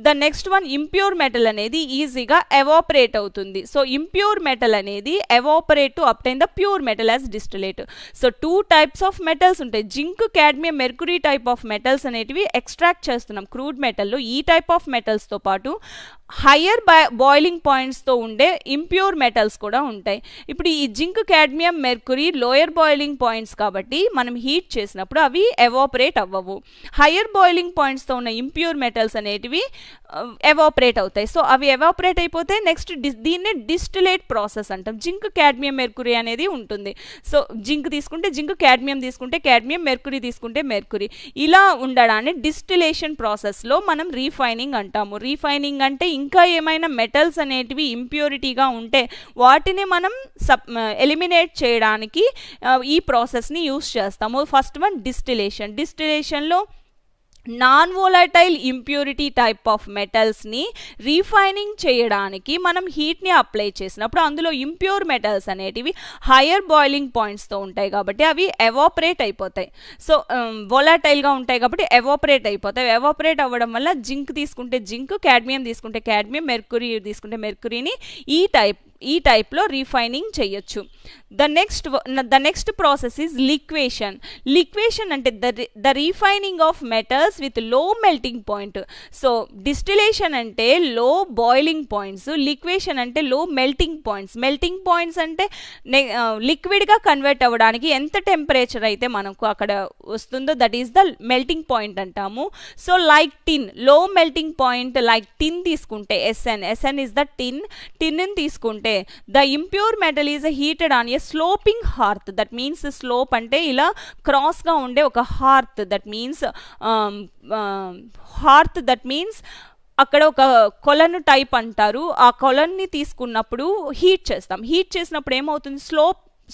The next one impure metal అనేది ఈజీగా ఎవాపరేట్ అవుతుంది. సో ఇంప్యూర్ మెటల్ అనేది evaporate to obtain the pure metal as distillate. So 2 types of metals ఉంటాయి. Zinc, cadmium, mercury type of metals అనేటివి extract చేస్తున్నాం crude మెటల్లో. ఈ type of మెటల్స్తో పాటు హయ్యర్ బాయిలింగ్ పాయింట్స్తో ఉండే ఇంప్యూర్ మెటల్స్ కూడా ఉంటాయి. ఇప్పుడు ఈ zinc, cadmium, Mercury lower boiling points కాబట్టి మనం హీట్ చేసినప్పుడు అవి ఎవాపరేట్ అవ్వవు. హయ్యర్ బాయిలింగ్ పాయింట్స్తో ఉన్న ఇంప్యూర్ మెటల్స్ అనేటివి ఎవాపరేట్ అవుతాయి. సో అవి ఎవాపరేట్ అయిపోతే నెక్స్ట్ దీన్నే డిస్టిలేట్ ప్రాసెస్ అంటాం. జింక్, కాడ్మియం, మెర్కురీ అనేది ఉంటుంది. సో జింక్ తీసుకుంటే జింక్, కాడ్మియం తీసుకుంటే కాడ్మియం, మెర్కురీ తీసుకుంటే మెర్కురీ. ఇలా ఉండడాన్ని డిస్టిలేషన్ ప్రాసెస్లో మనం రీఫైనింగ్ అంటాము. రీఫైనింగ్ అంటే ఇంకా ఏమైనా మెటల్స్ అనేటివి ఇంప్యూరిటీగా ఉంటే వాటిని మనం ఎలిమినేట్ చేయడానికి ఈ ప్రాసెస్ని యూస్ చేస్తాము. First one distillation. డిస్టిలేషన్లో non volatile impurity type of మెటల్స్ని రీఫైనింగ్ చేయడానికి మనం హీట్ని అప్లై చేసినప్పుడు అందులో ఇంప్యూర్ మెటల్స్ అనేటివి హయ్యర్ బాయిలింగ్ పాయింట్స్తో ఉంటాయి కాబట్టి అవి ఎవాపరేట్ అయిపోతాయి. సో వోలటైల్గా ఉంటాయి కాబట్టి ఎవాపరేట్ అయిపోతాయి. ఎవాపరేట్ అవ్వడం వల్ల జింక్ తీసుకుంటే జింక్, కాడ్మియం తీసుకుంటే కాడ్మియం, మెర్కురీ తీసుకుంటే మెర్కురీని ఈ టైప్లో రీఫైనింగ్ చేయొచ్చు. The next process is liquation. Liquation అంటే the refining of metals with low melting point. So distillation అంటే లో బాయిలింగ్ పాయింట్స్, లిక్వేషన్ అంటే లో మెల్టింగ్ పాయింట్స్. మెల్టింగ్ పాయింట్స్ అంటే లిక్విడ్గా కన్వర్ట్ అవ్వడానికి ఎంత టెంపరేచర్ అయితే మనకు అక్కడ వస్తుందో that is the melting point అంటాము. సో లైక్ టిన్, లో మెల్టింగ్ పాయింట్ లైక్ టిన్ తీసుకుంటే ఎస్ఎన్ ఇస్ ద టిన్ తీసుకుంటే the impure metal is heated on a sloping hearth. That means slope అంటే ఇలా క్రాస్గా ఉండే ఒక హార్త్. దట్ మీన్స్ అక్కడ ఒక కొలను టైప్ అంటారు. ఆ కొలన్ని తీసుకున్నప్పుడు హీట్ చేసినప్పుడు ఏమవుతుంది,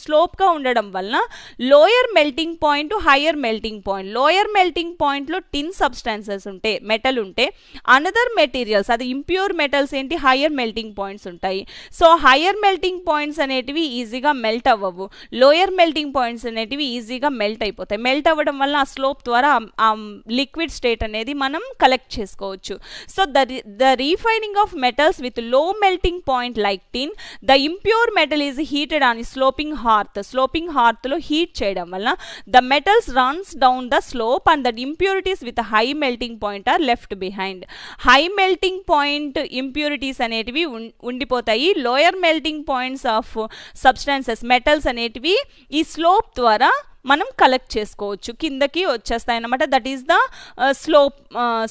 స్లోప్గా ఉండడం వలన lower melting point higher melting point. Lower melting పాయింట్లో టిన్ సబ్స్టాన్సెస్ ఉంటే, మెటల్ ఉంటే, అనదర్ మెటీరియల్స్ అది ఇంప్యూర్ మెటల్స్ ఏంటి హయ్యర్ మెల్టింగ్ పాయింట్స్ ఉంటాయి. సో హయ్యర్ మెల్టింగ్ పాయింట్స్ అనేటివి ఈజీగా మెల్ట్ అవ్వవు, లోయర్ మెల్టింగ్ పాయింట్స్ అనేటివి ఈజీగా మెల్ట్ అయిపోతాయి. మెల్ట్ అవ్వడం వల్ల ఆ స్లోప్ ద్వారా ఆ లిక్విడ్ స్టేట్ అనేది మనం కలెక్ట్ చేసుకోవచ్చు. So the refining of metals with low melting point like tin, the impure metal is heated on sloping hearth లో హీట్ చేయడం వల్ల the metals runs down the slope and the impurities with high melting point are left behind. High melting point impurities అనేటివి ఉండిపోతాయి. Lower melting points of substances metals అనేటివి ఈ slope ద్వారా మనం collect చేసుకోవచ్చు, కిందకి వచ్చేస్తాయి అన్నమాట. That is the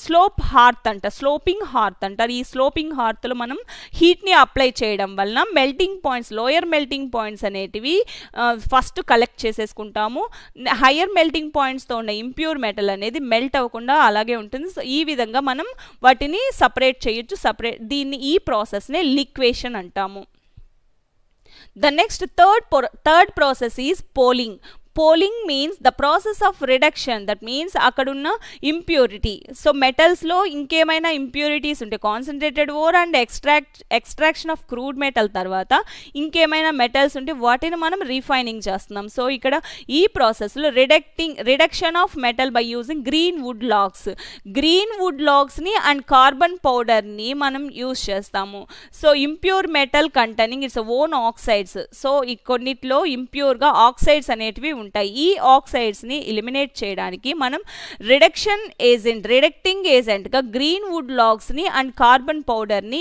slope hearth అంట, స్లోపింగ్ హార్త్ అంటారు. ఈ స్లోపింగ్ హార్త్లో మనం హీట్ని అప్లై చేయడం వలన melting points, lower melting points అనేటివి ఫస్ట్ కలెక్ట్ చేసేసుకుంటాము. హయ్యర్ మెల్టింగ్ పాయింట్స్తో ఉన్న ఇంప్యూర్ మెటల్ అనేది మెల్ట్ అవ్వకుండా అలాగే ఉంటుంది. సో ఈ విధంగా మనం వాటిని సపరేట్ చేయొచ్చు. దీన్ని ఈ ప్రాసెస్నే లిక్వేషన్ అంటాము. The next third process is polling. Polling means the process of reduction. That means akkadunna impurity. So metals lo inkemaina impurities unte concentrated ore and extraction of crude metal tarvata inkemaina metals unte vatini manam refining chestunnam. So ikkada ee process lo reduction of metal by using green wood logs ni and carbon powder ni manam use chestamu. So impure metal containing its own oxides. So ee konnitlo impure ga oxides anetivi ఉంటాయి. ఈ ఆక్సైడ్స్ని eliminate చేయడానికి మనం reducting ఏజెంట్గా green wood లాగ్స్ని and carbon పౌడర్ని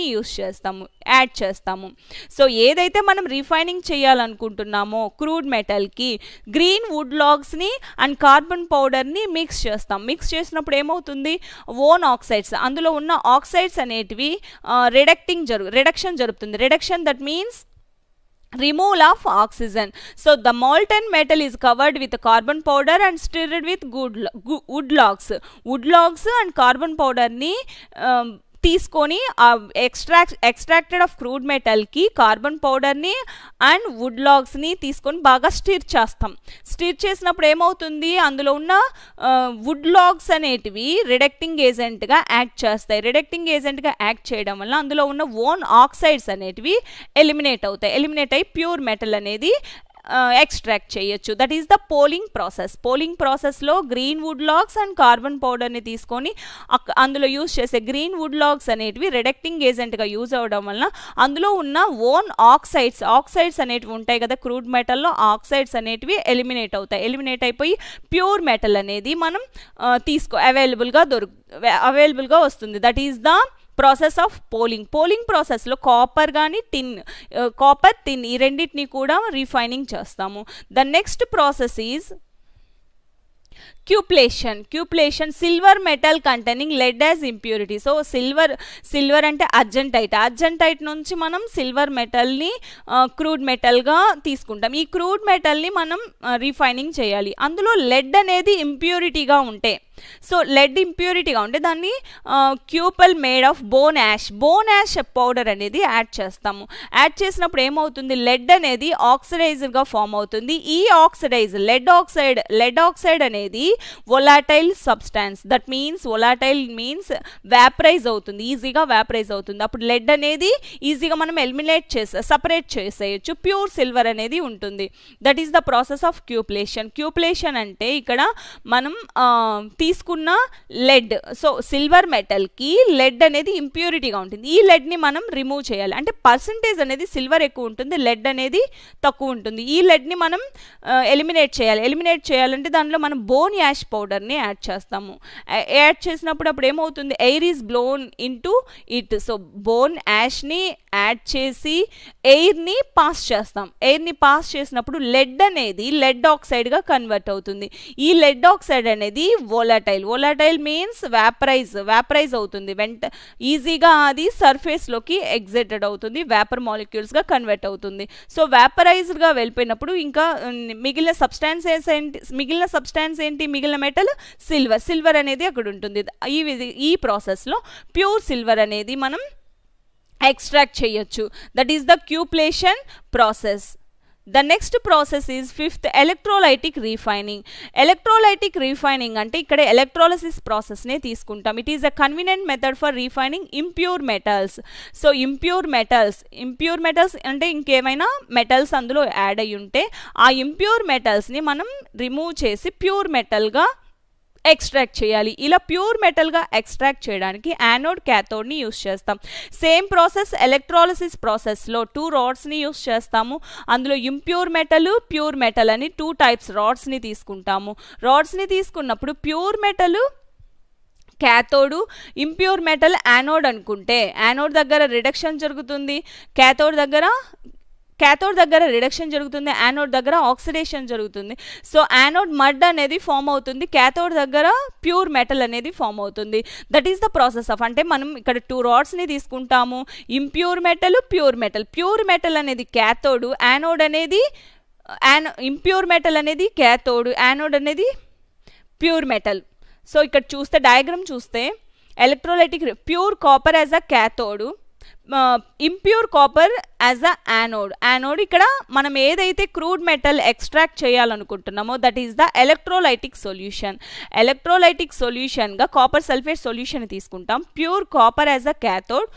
add చేస్తాము. So ఏదైతే మనం రిఫైనింగ్ చేయాలనుకుంటున్నామో క్రూడ్ మెటల్కి గ్రీన్ వుడ్ లాగ్స్ని అండ్ కార్బన్ పౌడర్ని మిక్స్ చేస్తాం. మిక్స్ చేసినప్పుడు ఏమవుతుంది, ఓన్ ఆక్సైడ్స్, అందులో ఉన్న ఆక్సైడ్స్ అనేటివి రిడక్షన్ జరుగుతుంది. Reduction that means removal of oxygen. So the molten metal is covered with carbon powder and stirred with wood logs and carbon powder ni తీసుకొని ఆ ఎక్స్ట్రాక్టెడ్ ఆఫ్ క్రూడ్ మెటల్కి కార్బన్ పౌడర్ని and would లాగ్స్ని తీసుకొని బాగా stir చేస్తాం. Stir చేసినప్పుడు ఏమవుతుంది, అందులో ఉన్న వుడ్ లాగ్స్ అనేటివి రిడక్టింగ్ ఏజెంట్గా యాక్ట్ చేస్తాయి. రిడక్టింగ్ ఏజెంట్గా యాక్ట్ చేయడం వల్ల అందులో ఉన్న ఓన్ ఆక్సైడ్స్ అనేటివి ఎలిమినేట్ అయ్యి ప్యూర్ మెటల్ అనేది ఎక్స్ట్రాక్ట్ చేయొచ్చు. That is the poling process. Poling ప్రాసెస్లో green wood logs and carbon పౌడర్ని తీసుకొని అందులో యూజ్ చేసే గ్రీన్ వుడ్ లాగ్స్ అనేటివి రిడక్టింగ్ ఏజెంట్గా యూజ్ అవ్వడం వలన అందులో ఉన్న ఓన్ ఆక్సైడ్స్ అనేటివి ఉంటాయి కదా క్రూడ్ మెటల్లో, ఆక్సైడ్స్ అనేటివి ఎలిమినేట్ అయిపోయి ప్యూర్ మెటల్ అనేది మనం అవైలబుల్గా వస్తుంది. That is the process of poling ప్రాసెస్లో కాపర్ టిన్ ఈ రెండింటిని కూడా రీఫైనింగ్ చేస్తాము. The next process is cupellation silver metal containing lead as impurity. So silver అంటే అర్జెంటైట్ నుంచి మనం సిల్వర్ మెటల్ని క్రూడ్ మెటల్గా తీసుకుంటాం. ఈ క్రూడ్ మెటల్ని మనం రీఫైనింగ్ చేయాలి. అందులో లెడ్ అనేది ఇంప్యూరిటీగా ఉంటే, సో లెడ్ ఇంప్యూరిటీగా ఉంటే దాన్ని cupel made of bone ash powder అనేది యాడ్ చేస్తాము. యాడ్ చేసినప్పుడు ఏమవుతుంది, లెడ్ అనేది ఆక్సిడైజ్గా ఫామ్ అవుతుంది. ఈ లెడ్ ఆక్సైడ్ అనేది volatile substance. That means volatile means vaporize అవుతుంది, ఈజీగా వ్యాపరైజ్ అవుతుంది. అప్పుడు లెడ్ అనేది ఈజీగా మనం ఎలిమినేట్ సపరేట్ చేసేయచ్చు. ప్యూర్ సిల్వర్ అనేది ఉంటుంది. That is the process of cupellation. Cupellation అంటే ఇక్కడ మనం తీసుకున్న లెడ్, సో సిల్వర్ మెటల్కి లెడ్ అనేది ఇంప్యూరిటీగా ఉంటుంది. ఈ లెడ్ని మనం రిమూవ్ చేయాలి. అంటే పర్సంటేజ్ అనేది సిల్వర్ ఎక్కువ ఉంటుంది, లెడ్ అనేది తక్కువ ఉంటుంది. ఈ లెడ్ని మనం ఎలిమినేట్ చేయాలి. ఎలిమినేట్ చేయాలంటే దానిలో మనం బోన్ యాష్ పౌడర్ని యాడ్ చేస్తాము. యాడ్ చేసినప్పుడు అప్పుడు ఏమవుతుంది, air is blown into it. So bone యాష్ని యాడ్ చేసి ఎయిర్ని పాస్ చేస్తాం. ఎయిర్ని పాస్ చేసినప్పుడు లెడ్ అనేది లెడ్ ఆక్సైడ్గా కన్వర్ట్ అవుతుంది. ఈ లెడ్ ఆక్సైడ్ అనేది వోలాటైల్. వోలాటైల్ మీన్స్ వ్యాపరైజ్ అవుతుంది. ఈజీగా అది సర్ఫేస్లోకి ఎగ్జిటెడ్ అవుతుంది, వేపర్ మాలిక్యూల్స్గా కన్వర్ట్ అవుతుంది. సో వ్యాపరైజ్డ్గా వెళ్ళిపోయినప్పుడు ఇంకా మిగిలిన సబ్స్టాన్స్ ఏంటి, మిగిలిన మెటల్ సిల్వర్ అనేది అక్కడ ఉంటుంది. ఈ ప్రాసెస్లో ప్యూర్ సిల్వర్ అనేది మనం ఎక్స్ట్రాక్ట్ చేయొచ్చు. That is the cupellation process. The next process is fifth, electrolytic refining. Electrolytic refining అంటే ఇక్కడ ఎలక్ట్రోలసిస్ ప్రాసెస్నే తీసుకుంటాం. It is a convenient method for refining impure metals. So impure metals అంటే ఇంకేమైనా మెటల్స్ అందులో యాడ్ అయ్యి ఉంటే ఆ ఇంప్యూర్ మెటల్స్ని మనం రిమూవ్ చేసి ప్యూర్ మెటల్గా ఎక్స్ట్రాక్ట్ చేయాలి. ఇలా ప్యూర్ మెటల్గా ఎక్స్ట్రాక్ట్ చేయడానికి యానోడ్ క్యాథోడ్ని యూస్ చేస్తాం. సేమ్ ప్రాసెస్ ఎలక్ట్రాలసిస్ ప్రాసెస్లో 2 రాడ్స్ని యూస్ చేస్తాము. అందులో ఇంప్యూర్ మెటల్, ప్యూర్ మెటల్ అని 2 టైప్స్ రాడ్స్ని తీసుకుంటాము. రాడ్స్ని తీసుకున్నప్పుడు pure metal cathode, impure metal anode అనుకుంటే యానోడ్ దగ్గర రిడక్షన్ జరుగుతుంది, క్యాథోడ్ దగ్గర రిడక్షన్ జరుగుతుంది, యానోడ్ దగ్గర ఆక్సిడేషన్ జరుగుతుంది. సో యానోడ్ మడ్ అనేది ఫామ్ అవుతుంది, క్యాథోడ్ దగ్గర ప్యూర్ మెటల్ అనేది ఫామ్ అవుతుంది. That is the process of, అంటే మనం ఇక్కడ 2 రాడ్స్ని తీసుకుంటాము, impure metal, pure metal. Pure metal అనేది క్యాథోడ్, యానోడ్ అనేది ఇంప్యూర్ మెటల్ అనేది క్యాథోడ్, యానోడ్ అనేది ప్యూర్ మెటల్. సో ఇక్కడ చూస్తే డయాగ్రామ్ చూస్తే electrolytic pure copper as a cathode, impure copper as a anode. ఇక్కడ మనం ఏదైతే క్రూడ్ మెటల్ ఎక్స్ట్రాక్ట్ చేయాలనుకుంటున్నామో that is the electrolytic solution. Electrolytic సొల్యూషన్గా కాపర్ సల్ఫేట్ సొల్యూషన్ తీసుకుంటాం. Pure copper as a cathode,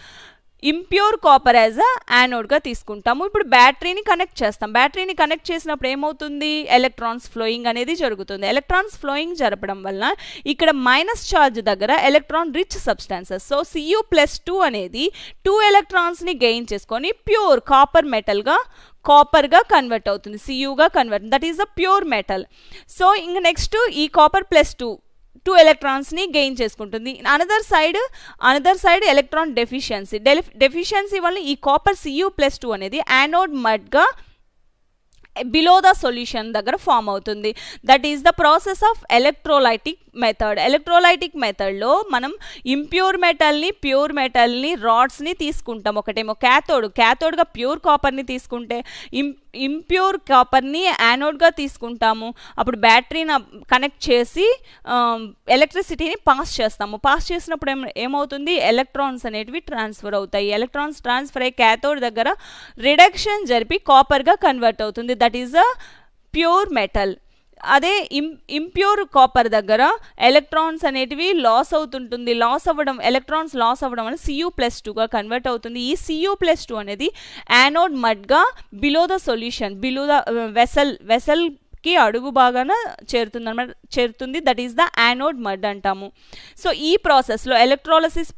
impure copper as a యానోడ్గా తీసుకుంటాము. ఇప్పుడు బ్యాటరీని కనెక్ట్ చేస్తాం. బ్యాటరీని కనెక్ట్ చేసినప్పుడు ఏమవుతుంది, ఎలక్ట్రాన్స్ ఫ్లోయింగ్ అనేది జరుగుతుంది. ఎలక్ట్రాన్స్ ఫ్లోయింగ్ జరపడం వలన ఇక్కడ మైనస్ ఛార్జ్ దగ్గర electron rich substances, so Cu+2 అనేది 2 ఎలక్ట్రాన్స్ని గెయిన్ చేసుకొని ప్యూర్ కాపర్ మెటల్గా కాపర్గా కన్వర్ట్ అవుతుంది, Cuగా convert. That is the pure metal. So ఇంక నెక్స్ట్ ఈ కాపర్ +2 2 ఎలక్ట్రాన్స్ని గెయిన్ చేసుకుంటుంది. అనదర్ సైడ్ ఎలక్ట్రాన్ డెఫిషియన్సీ వల్ల ఈ కాపర్ Cu+2 అనేది యానోడ్ మడ్గా బిలో ద సొల్యూషన్ దగ్గర ఫామ్ అవుతుంది. That is the process of electrolytic method. Electrolytic మెథడ్లో మనం ఇంప్యూర్ మెటల్ని, ప్యూర్ మెటల్ని, రాడ్స్ని తీసుకుంటాం. ఒకటేమో క్యాథోడ్గా ప్యూర్ కాపర్ని తీసుకుంటే ఇంప్యూర్ కాపర్ని యానోడ్గా తీసుకుంటాము. అప్పుడు బ్యాటరీని కనెక్ట్ చేసి ఎలక్ట్రిసిటీని పాస్ చేస్తాము. పాస్ చేసినప్పుడు ఏమవుతుంది, ఎలక్ట్రాన్స్ అనేటివి ట్రాన్స్ఫర్ అవుతాయి. ఎలక్ట్రాన్స్ ట్రాన్స్ఫర్ అయ్యి క్యాథోడ్ దగ్గర రిడక్షన్ జరిపి కాపర్గా కన్వర్ట్ అవుతుంది. That is a pure metal. అదే ఇంప్యూర్ కాపర్ దగ్గర ఎలక్ట్రాన్స్ అనేటివి లాస్ అవుతుంటుంది. ఎలక్ట్రాన్స్ లాస్ అవ్వడం వల్ల Cu+2గా కన్వర్ట్ అవుతుంది. ఈ Cu+2 అనేది యానోడ్ మడ్గా below the solution, below the వెసల్కి అడుగు బాగాన చేరుతుంది. That is the anode mud అంటాము. సో ఈ ప్రాసెస్లో ఎలక్ట్రాలసిస్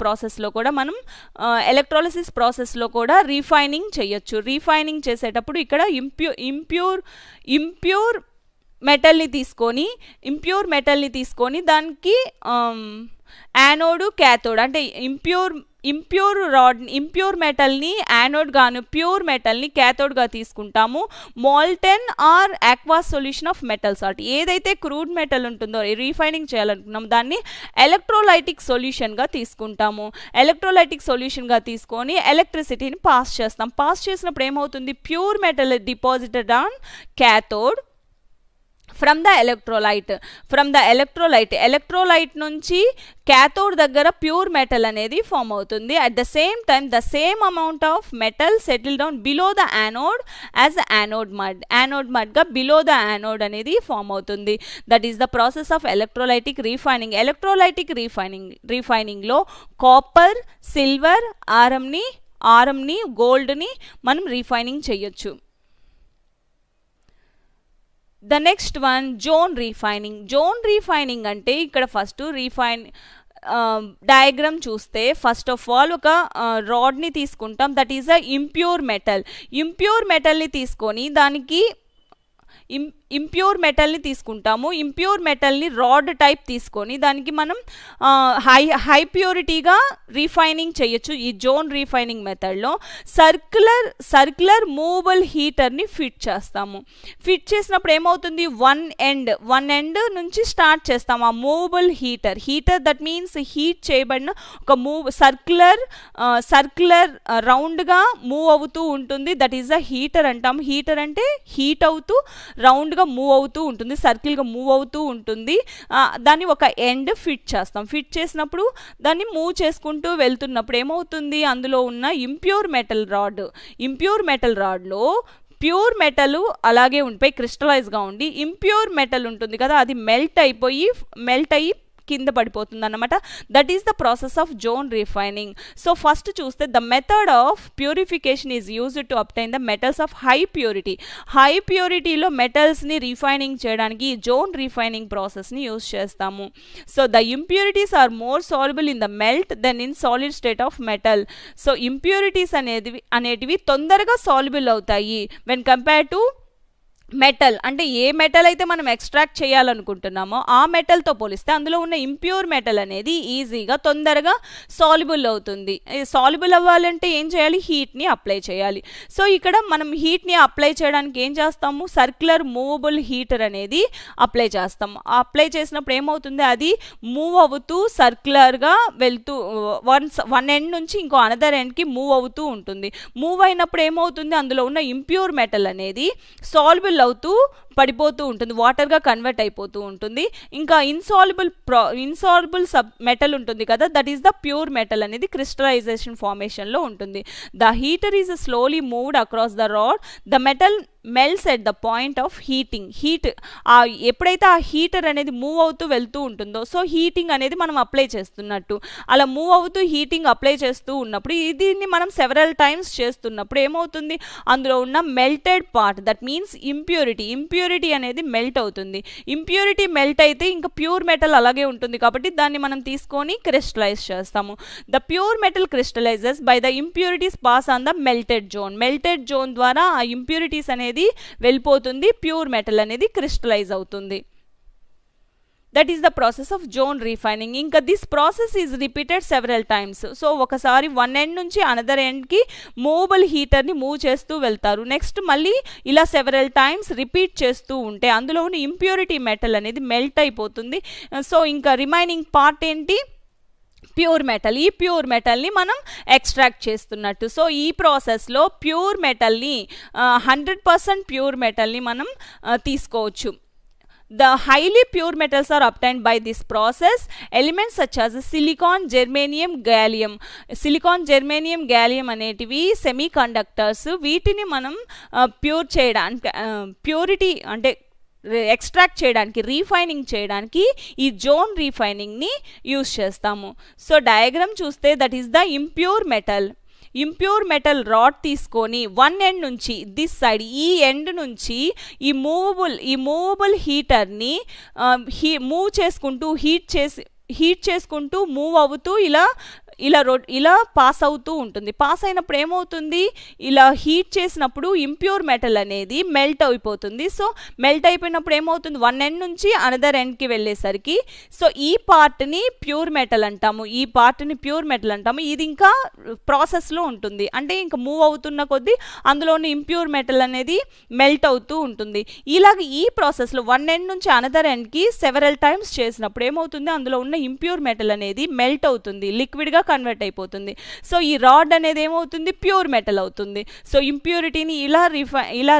ప్రాసెస్లో కూడా రీఫైనింగ్ చేయొచ్చు. రీఫైనింగ్ చేసేటప్పుడు ఇక్కడ ఇంప్యూర్ మెటల్ని తీసుకొని దానికి యానోడ్ క్యాథోడ్, అంటే ఇంప్యూర్ మెటల్ని యానోడ్ గాను ప్యూర్ మెటల్ని క్యాథోడ్గా తీసుకుంటాము. Molten or aqueous solution of metal salt, ఏదైతే క్రూడ్ మెటల్ ఉంటుందో రీఫైనింగ్ చేయాలనుకున్నాం దాన్ని ఎలక్ట్రోలైటిక్ సొల్యూషన్గా తీసుకుంటాము. ఎలక్ట్రోలైటిక్ సొల్యూషన్గా తీసుకొని ఎలక్ట్రిసిటీని పాస్ చేస్తాం. పాస్ చేసినప్పుడు ఏమవుతుంది, pure metal deposited on cathode, from the electrolyte నుంచి క్యాథోడ్ దగ్గర ప్యూర్ మెటల్ అనేది ఫామ్ అవుతుంది. At the same time the same amount of metal settle down below the anode as anode మడ్గా below the anode అనేది form అవుతుంది. That is the process of electrolytic రీఫైనింగ్లో copper, silver, ఆరంని గోల్డ్ని మనం refining చేయొచ్చు. The next one zone refining అంటే ఇక్కడ ఫస్ట్ డయాగ్రామ్ చూస్తే ఫస్ట్ ఆఫ్ ఆల్ ఒక రాడ్ని తీసుకుంటాం. దట్ ఈస్ అ ఇంప్యూర్ మెటల్ని తీసుకొని దానికి ఇంప్యూర్ మెటల్ని తీసుకుంటాము. ఇంప్యూర్ మెటల్ని రాడ్ టైప్ తీసుకొని దానికి మనం హై ప్యూరిటీగా రీఫైనింగ్ చేయొచ్చు. ఈ జోన్ రీఫైనింగ్ మెథడ్లో సర్క్యులర్ మూవబుల్ హీటర్ని ఫిట్ చేస్తాము. ఫిట్ చేసినప్పుడు ఏమవుతుంది, వన్ ఎండ్ నుంచి స్టార్ట్ చేస్తాము. ఆ movable heater that means heat చేయబడిన ఒక సర్క్యులర్ రౌండ్గా మూవ్ అవుతూ ఉంటుంది. దట్ ఈస్ అ హీటర్ అంటాము. హీటర్ అంటే హీట్ అవుతూ రౌండ్గా మూవ్ అవుతూ ఉంటుంది, సర్కిల్గా మూవ్ అవుతూ ఉంటుంది. దాన్ని ఒక ఎండ్ ఫిట్ చేస్తాం. ఫిట్ చేసినప్పుడు దాన్ని మూవ్ చేసుకుంటూ వెళ్తున్నప్పుడు ఏమవుతుంది, అందులో ఉన్న ఇంప్యూర్ మెటల్ రాడ్లో ప్యూర్ మెటల్ అలాగే ఉండిపోయి క్రిస్టలైజ్గా ఉండి ఇంప్యూర్ మెటల్ ఉంటుంది కదా, అది మెల్ట్ అయ్యి కింద పడిపోతుంది అన్నమాట. That is the process of zone refining. So first చూస్తే the method of purification is used to obtain the metals of high ప్యూరిటీలో మెటల్స్ని రీఫైనింగ్ చేయడానికి జోన్ రీఫైనింగ్ ప్రాసెస్ని యూజ్ చేస్తాము. So the impurities are more soluble in the melt than in solid state of metal. So impurities అనేటివి తొందరగా soluble అవుతాయి when compare to metal. అంటే ఏ metal అయితే మనం ఎక్స్ట్రాక్ట్ చేయాలనుకుంటున్నామో ఆ మెటల్తో పోలిస్తే అందులో ఉన్న ఇంప్యూర్ మెటల్ అనేది ఈజీగా తొందరగా సాల్యుబుల్ అవుతుంది. సాల్యుబుల్ అవ్వాలంటే ఏం చేయాలి, హీట్ని అప్లై చేయాలి. సో ఇక్కడ మనం హీట్ని అప్లై చేయడానికి ఏం చేస్తాము, సర్క్యులర్ మూవబుల్ హీటర్ అనేది అప్లై చేస్తాము. అప్లై చేసినప్పుడు ఏమవుతుంది, అది మూవ్ అవుతూ సర్క్యులర్గా వెళ్తూ వన్ ఎండ్ నుంచి ఇంకో అనదర్ ఎండ్కి మూవ్ అవుతూ ఉంటుంది. మూవ్ అయినప్పుడు ఏమవుతుంది, అందులో ఉన్న ఇంప్యూర్ మెటల్ అనేది సాల్యుబుల్ అవుతూ పడిపోతూ ఉంటుంది, వాటర్గా కన్వర్ట్ అయిపోతూ ఉంటుంది. ఇంకా ఇన్సాల్యుబుల్ మెటల్ ఉంటుంది కదా, that is the pure metal అనేది క్రిస్టలైజేషన్ ఫార్మేషన్లో ఉంటుంది. The heater is slowly moved across the rod. The metal melts at the point of heat. ఎప్పుడైతే ఆ హీటర్ అనేది మూవ్ అవుతూ వెళ్తూ ఉంటుందో, సో హీటింగ్ అనేది మనం అప్లై చేస్తున్నట్టు, అలా మూవ్ అవుతూ హీటింగ్ అప్లై చేస్తూ ఉన్నప్పుడు దీన్ని మనం సెవరల్ టైమ్స్ చేస్తున్నప్పుడు ఏమవుతుంది, అందులో ఉన్న melted part that means impurity అనేది మెల్ట్ అవుతుంది. ఇంప్యూరిటీ మెల్ట్ అయితే ఇంకా ప్యూర్ మెటల్ అలాగే ఉంటుంది కాబట్టి దాన్ని మనం తీసుకొని క్రిస్టలైజ్ చేస్తాము. The pure metal crystallizes by the impurities pass on the melted zone ద్వారా ఆ ఇంప్యూరిటీస్ అనేది వెళ్ళిపోతుంది, ప్యూర్ మెటల్ అనేది క్రిస్టలైజ్ అవుతుంది. That is the process of zone refining. ఇంకా this process is repeated several times. So ఒకసారి one end నుంచి another ఎండ్కి మూవబుల్ హీటర్ని మూవ్ చేస్తూ వెళ్తారు. నెక్స్ట్ మళ్ళీ ఇలా సెవరల్ టైమ్స్ రిపీట్ చేస్తూ ఉంటే అందులో ఉన్న ఇంప్యూరిటీ మెటల్ అనేది మెల్ట్ అయిపోతుంది. సో ఇంకా రిమైనింగ్ పార్ట్ ఏంటి, ప్యూర్ మెటల్. ఈ ప్యూర్ మెటల్ని మనం ఎక్స్ట్రాక్ట్ చేస్తున్నట్టు. సో ఈ ప్రాసెస్లో ప్యూర్ మెటల్ని 100% ప్యూర్ మెటల్ని మనం తీసుకోవచ్చు. The highly pure metals are obtained by this process. Elements such as silicon, germanium, gallium అనేటివి సెమీ కండక్టర్స్. వీటిని మనం ప్యూర్ చేయడానికి ప్యూరిటీ అంటే ఎక్స్ట్రాక్ట్ చేయడానికి రీఫైనింగ్ చేయడానికి ఈ జోన్ రీఫైనింగ్ని యూజ్ చేస్తాము. సో డయాగ్రామ్ చూస్తే that is the impure metal rod తీసుకొని వన్ ఎండ్ నుంచి దిస్ సైడ్ ఈ ఎండ్ నుంచి ఈ మూవబుల్ హీటర్ని మూవ్ చేసుకుంటూ హీట్ చేసుకుంటూ మూవ్ అవుతూ ఇలా పాస్ అవుతూ ఉంటుంది. పాస్ అయినప్పుడు ఏమవుతుంది, ఇలా హీట్ చేసినప్పుడు ఇంప్యూర్ మెటల్ అనేది మెల్ట్ అయిపోతుంది. సో మెల్ట్ అయిపోయినప్పుడు ఏమవుతుంది, వన్ ఎండ్ నుంచి అనదర్ ఎండ్కి వెళ్ళేసరికి సో ఈ పార్ట్ని ప్యూర్ మెటల్ అంటాము. ఇది ఇంకా ప్రాసెస్లో ఉంటుంది. అంటే ఇంకా మూవ్ అవుతున్న కొద్దీ అందులోని ఇంప్యూర్ మెటల్ అనేది మెల్ట్ అవుతూ ఉంటుంది. ఇలాగ ఈ ప్రాసెస్లో వన్ ఎండ్ నుంచి అనదర్ ఎండ్కి సెవరల్ టైమ్స్ చేసినప్పుడు ఏమవుతుంది, అందులో ఉన్న ఇంప్యూర్ మెటల్ అనేది మెల్ట్ అవుతుంది, లిక్విడ్గా మెటల్గా కన్వర్ట్ అయిపోతుంది. సో ఈ రాడ్ అనేది ఏమవుతుంది, ప్యూర్ మెటల్ అవుతుంది. సో ఇంప్యూరిటీని ఇలా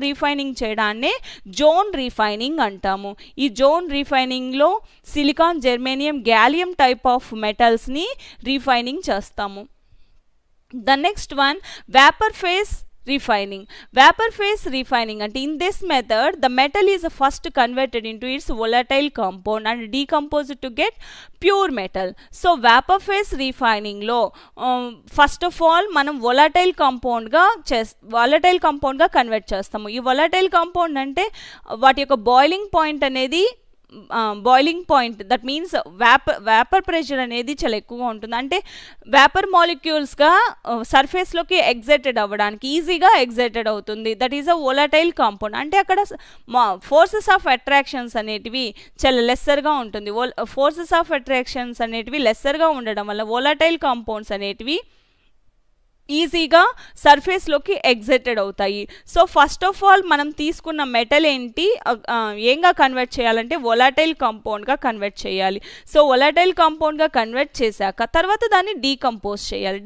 రీఫైనింగ్ చేయడాన్నే జోన్ రీఫైనింగ్ అంటాము. ఈ జోన్ రీఫైనింగ్లో silicon, germanium, gallium type of మెటల్స్ని రీఫైనింగ్ చేస్తాము. The next one, vapor phase refining. Vapor phase refining and in this method the metal is first converted into its volatile compound and decomposed to get pure metal. So vapor phase refining lo first of all మనం volatile compound గా convert చేస్తాము. ఈ volatile compound అంటే వాటి యొక్క boiling point అనేది boiling point, that means vapour pressure అనేది చాలా ఎక్కువగా ఉంటుంది. అంటే వేపర్ మాలిక్యూల్స్గా సర్ఫేస్లోకి ఎగ్జైటెడ్ అవ్వడానికి ఈజీగా ఎగ్జైటెడ్ అవుతుంది. That is a volatile compound. అంటే అక్కడ ఫోర్సెస్ ఆఫ్ అట్రాక్షన్స్ అనేటివి చాలా లెస్సర్గా ఉంటుంది. ఫోర్సెస్ ఆఫ్ అట్రాక్షన్స్ అనేటివి లెస్సర్గా ఉండడం వల్ల వోలటైల్ కాంపౌండ్స్ అనేటివి ఈజీగా సర్ఫేస్లోకి ఎగ్జైటెడ్ అవుతాయి. సో ఫస్ట్ ఆఫ్ ఆల్ మనం తీసుకున్న మెటల్ ఏంగా కన్వర్ట్ చేయాలంటే వొలాటైల్ కాంపౌండ్గా కన్వర్ట్ చేయాలి. సో వొలాటైల్ కాంపౌండ్గా కన్వర్ట్ చేశాక తర్వాత దాన్ని డీకంపోజ్ చేయాలి.